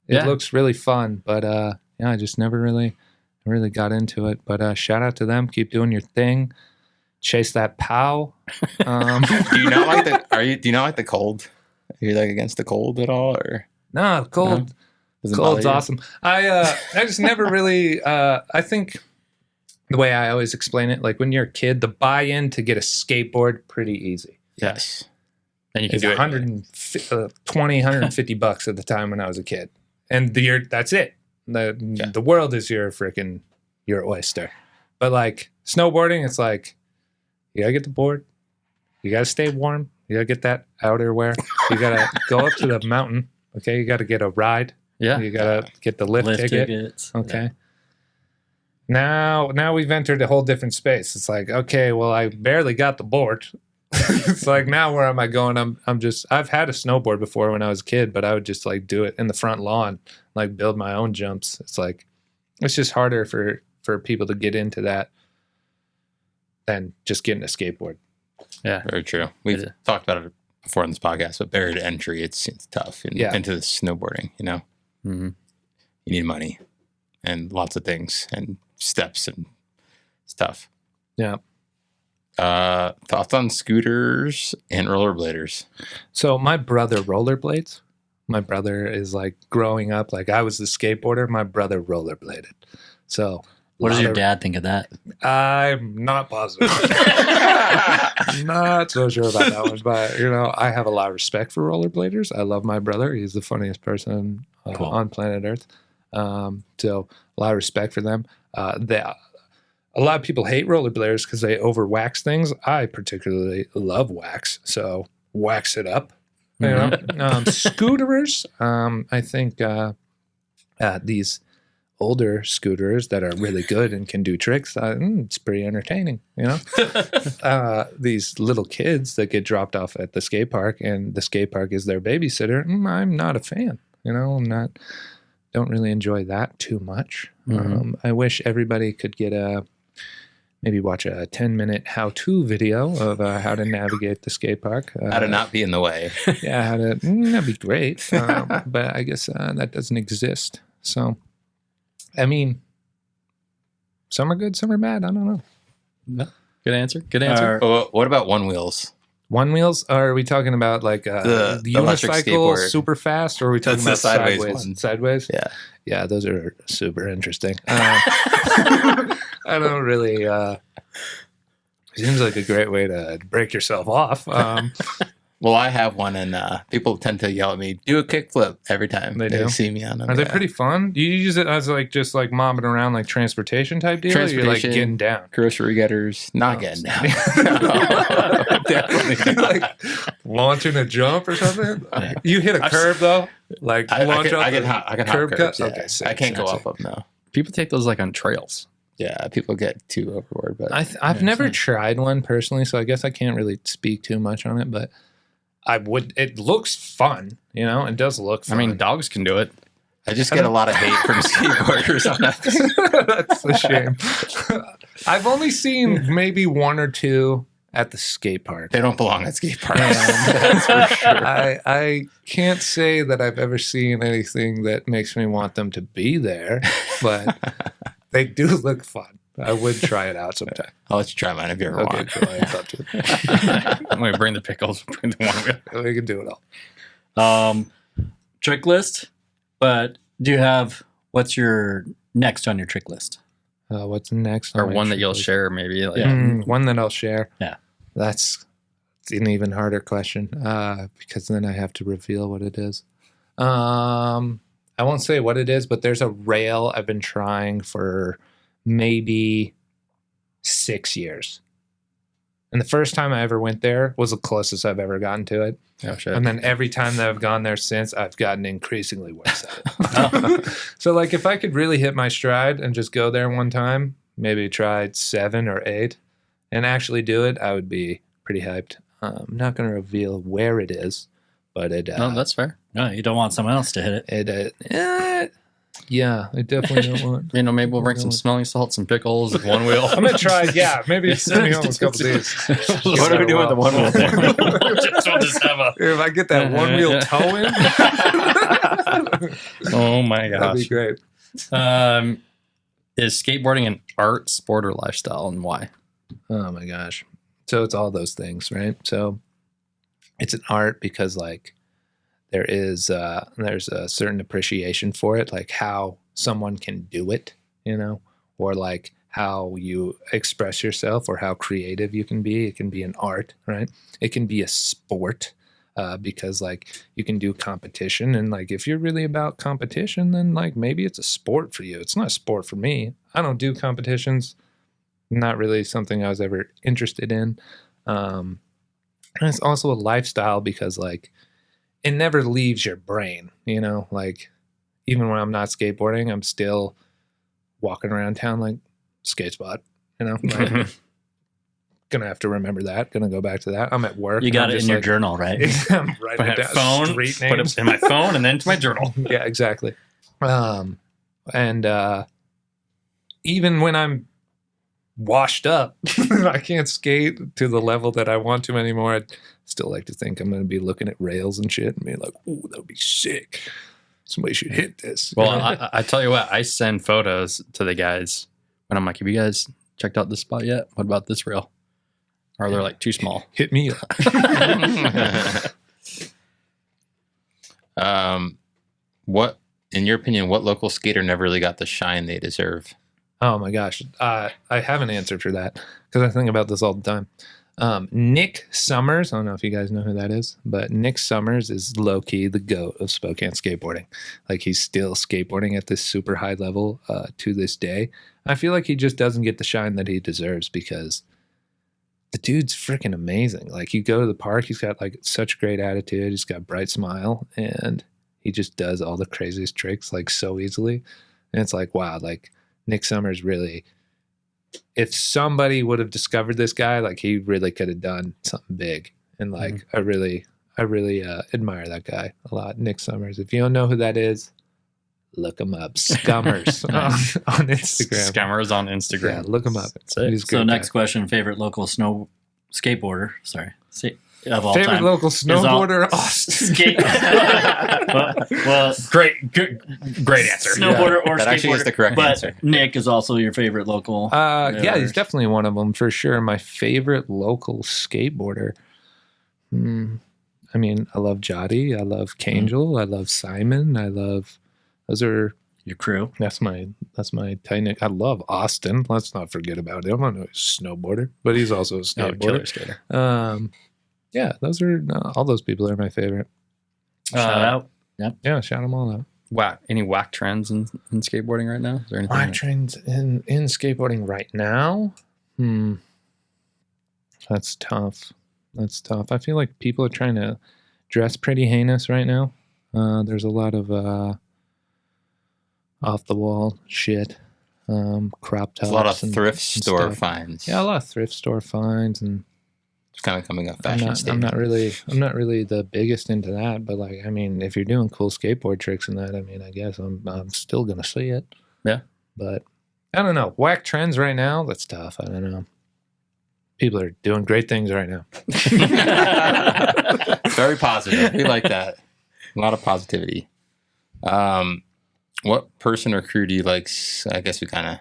It looks really fun, but I just never really got into it. But shout out to them. Keep doing your thing. Chase that pow. Do you not like do you not like the cold? Are you like against the cold at all, or No, cold. does it Cold's bother you? awesome. I just never really. I think the way I always explain it, like when you're a kid, the buy-in to get a skateboard pretty easy. Yes. And you can It's do it. 120, 150 bucks at the time when I was a kid, and that's it. The world is your oyster. But like snowboarding, it's like you gotta get the board, you gotta stay warm, you gotta get that outerwear, you gotta go up to the mountain. Okay, you gotta get a ride. Yeah. You gotta get the lift ticket. tickets. Okay. Now we've entered a whole different space. It's like, okay, well, I barely got the board. It's like, now where am I going? I've had a snowboard before when I was a kid, but I would just like do it in the front lawn, like build my own jumps. It's like, it's just harder for people to get into that than just getting a skateboard. Yeah. Very true. We've talked about it before in this podcast, but barrier to entry, it's tough into the snowboarding, you know? Mm-hmm. You need money and lots of things and steps and stuff. Yeah. Thoughts on scooters and rollerbladers? So my brother rollerblades. My brother is like growing up, like I was the skateboarder. My brother rollerbladed. So What does your dad think of that? I'm not positive. Not so sure about that one, but you know, I have a lot of respect for rollerbladers. I love my brother. He's the funniest person Cool. on planet Earth. So a lot of respect for them. A lot of people hate rollerbladers because they over wax things. I particularly love wax, so wax it up. You know, scooterers. I think these older scooterers that are really good and can do tricks. It's pretty entertaining. You know, these little kids that get dropped off at the skate park and the skate park is their babysitter. I'm not a fan. You know, don't really enjoy that too much. I wish everybody could get maybe watch a 10-minute how-to video of how to navigate the skate park. How to not be in the way. Yeah, that'd be great. But I guess that doesn't exist. So, I mean, some are good, some are bad. I don't know. No. Good answer. Good answer. What about one wheels? One wheels? Or are we talking about like The electric unicycle, skateboard. super fast? Or are we talking That's the about sideways sideways? one. Sideways? Yeah. Yeah, those are super interesting. I don't really. Seems like a great way to break yourself off. Well, I have one, and people tend to yell at me, "Do a kickflip" every time They they do? see me on them. Are they Yeah. pretty fun? Do you use it as like just like mobbing around like transportation type deal? Or you're like Transportation. getting down. Grocery getters? Not Oh, getting so- down. No, definitely not. Like launching a jump or something. You hit a curb though, like I launch can, up. I can, the hop, I can curb hop cut. curbs. Yeah. Okay, sick, I can't go sick. up now. People take those like on trails. Yeah, people get too overboard, but I've never tried one personally, so I guess I can't really speak too much on it. But I would. It looks fun, you know. It does look I fun. mean, dogs can do it. I just get a lot of hate from skateboarders on that. That's a shame. I've only seen maybe one or two at the skate park. They don't belong at skate parks. That's for sure. I can't say that I've ever seen anything that makes me want them to be there, but they do look fun. I would try it out sometime. I'll let you try mine if you ever Okay, want. cool. It's up to you. I'm going to bring the pickles. Bring the one wheel. We can do it all. Trick list, but do you have what's your next on your trick list? What's next? Or on my one that trick you'll list? share, maybe. Like, One that I'll share. Yeah. That's an even harder question because then I have to reveal what it is. I won't say what it is, but there's a rail I've been trying for maybe 6 years. And the first time I ever went there was the closest I've ever gotten to it. Oh, shit. And then every time that I've gone there since, I've gotten increasingly worse at it. So, like, if I could really hit my stride and just go there one time, maybe try 7 or 8, and actually do it, I would be pretty hyped. I'm not going to reveal where it is, but it. No, that's fair. No, you don't want someone else to hit it. Yeah, I definitely don't want. You know, maybe we'll bring some smelling salts, some pickles, one wheel. I'm gonna try. Yeah, maybe send me home a couple days. What are we doing with the one wheel? We'll just have a. If I get that one wheel toe in, Oh my that'd gosh. be great. Is skateboarding an art, sport, or lifestyle, and why? Oh my gosh. So it's all those things, right? So it's an art because like there's a certain appreciation for it, like how someone can do it, you know, or like how you express yourself or how creative you can be. It can be an art, right? It can be a sport because like you can do competition. And like if you're really about competition, then like maybe it's a sport for you. It's not a sport for me. I don't do competitions. Not really something I was ever interested in. And it's also a lifestyle because like it never leaves your brain, you know, like even when I'm not skateboarding, I'm still walking around town like, skate spot. Like, gonna have to remember that. Gonna go back to that. I'm at work. You got it in your journal, right? I'm writing it down. Phone, Street put names. it in my phone, and then to my journal. Yeah, exactly. And even when I'm washed up, I can't skate to the level that I want to anymore. I'd still like to think I'm going to be looking at rails and shit and being like, "Ooh, that would be sick. Somebody should hit this." Well, I tell you what, I send photos to the guys, and I'm like, "Have you guys checked out this spot yet? What about this rail? Or they're like too small." Hit me up. What, in your opinion, what local skater never really got the shine they deserve? Oh my gosh. I have an answer for that because I think about this all the time. Nick Summers, I don't know if you guys know who that is, but Nick Summers is low-key the GOAT of Spokane skateboarding. Like, he's still skateboarding at this super high level to this day. I feel like he just doesn't get the shine that he deserves because the dude's freaking amazing. Like, you go to the park, he's got like such great attitude, he's got a bright smile, and he just does all the craziest tricks like so easily. And it's like, wow, like Nick Summers really, if somebody would have discovered this guy, like he really could have done something big. And like, I really admire that guy a lot. Nick Summers. If you don't know who that is, look him up. Scummers on Instagram. Scummers on Instagram. Yeah, look him up. That's it. He's a So good next guy. question: favorite local skateboarder? Sorry, of all Favorite time. local snowboarder? Austin. Skate. well, Great answer. snowboarder or That actually is skateboarder. the correct but answer. Nick is also your favorite local. Yeah, he's definitely one of them for sure. My favorite local skateboarder. I mean, I love Jotty. I love Kangel. I love Simon. Those are your crew. that's my tight knit. I love Austin. Let's not forget about him. I know he's a snowboarder, but he's also a Killer skateboarder. skater. Yeah, those are all those people are my favorite. Shout out. Yeah, shout them all out. Any whack trends in skateboarding right now? Is there anything? Whack trends in skateboarding right now? That's tough. I feel like people are trying to dress pretty heinous right now. There's a lot of off the wall shit, crop tops. There's a lot of and thrift store stuff. finds. Yeah, a lot of thrift store finds, and It's kind of coming up I'm fashion not statement. really the biggest into that. But like, I mean, if you're doing cool skateboard tricks and that, I mean, I guess I'm still gonna see it. Yeah. But I don't know. Whack trends right now. That's tough. I don't know. People are doing great things right now. Very positive. We like that. A lot of positivity. What person or crew do you like? I guess we kind of.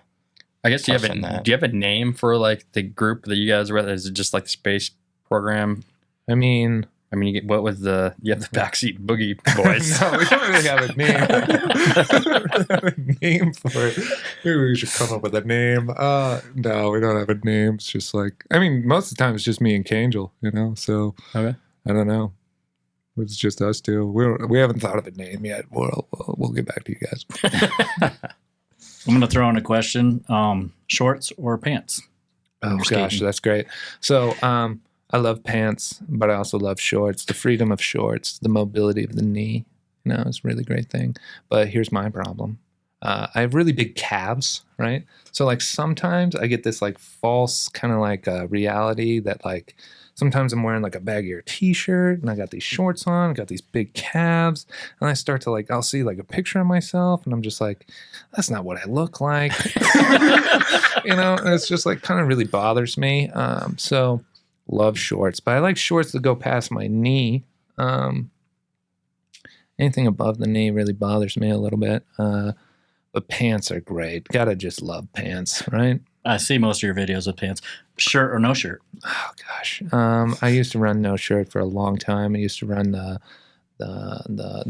I guess do you touched on that. have a name for like the group that you guys are with? Is it just like the space program? I mean, you have the Back-Seat Boogie boys. no, we don't really have a name for it. Maybe we should come up with a name. No, we don't have a name. It's just like, I mean, most of the time it's just me and Kangel, so Okay. I don't know. It's just us two. We haven't thought of a name yet. We'll get back to you guys. I'm going to throw in a question: shorts or pants? Oh You're gosh, skating. that's great. So I love pants, but I also love shorts. The freedom of shorts, the mobility of the knee, it's a really great thing. But here's my problem. I have really big calves, right? So like sometimes I get this like false kind of like reality that like sometimes I'm wearing like a baggier t-shirt and I got these shorts on, I got these big calves, and I start to like, I'll see like a picture of myself and I'm just like, that's not what I look like. And it's just like kind of really bothers me. So love shorts, but I like shorts that go past my knee. Anything above the knee really bothers me a little bit. But pants are great. Gotta just love pants, right? I see most of your videos with pants. Shirt or no shirt? Oh gosh. I used to run no shirt for a long time. I used to run the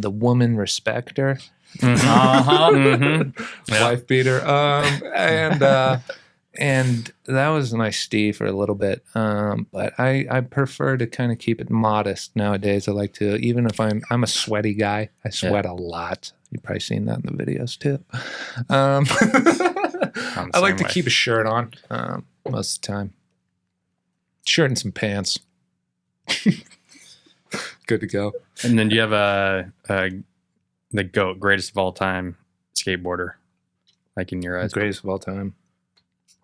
woman respecter, wife beater, and that was my stee for a little bit. But I prefer to kind of keep it modest nowadays. I like to, even if I'm a sweaty guy, I sweat a lot. You've probably seen that in the videos too. I like to keep a shirt on most of the time. Shirt and some pants. Good to go. And then do you have the GOAT, greatest of all time skateboarder, like in your eyes? Greatest of all time.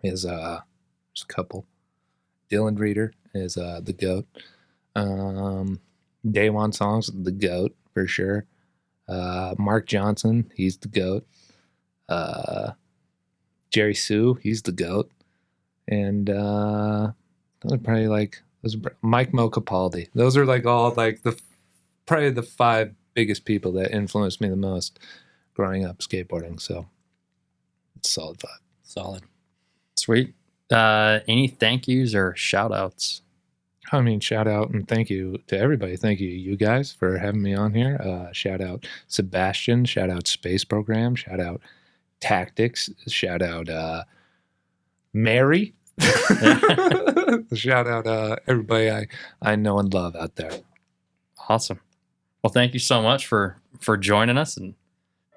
is there's a couple. Dylan Reeder is the GOAT. Day One Songs, the GOAT for sure. Mark Johnson, he's the GOAT. Jerry Sue, he's the GOAT. And those are probably like Mike Mo Capaldi. Those are like all like probably the 5 biggest people that influenced me the most growing up skateboarding. So it's a solid 5. Solid. Sweet. Any thank yous or shout outs? I mean, shout out and thank you to everybody. Thank you guys for having me on here. Shout out Sebastian. Shout out Space Program. Shout out Tactics. Shout out Mary. Shout out everybody I know and love out there. Awesome. Well, thank you so much for joining us, and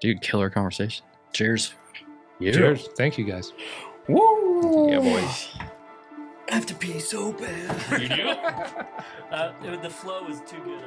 dude, killer conversation. Cheers. Yeah. Cheers. Thank you guys. Woo! Yeah, boys. I have to pee so bad. You do? The flow is too good.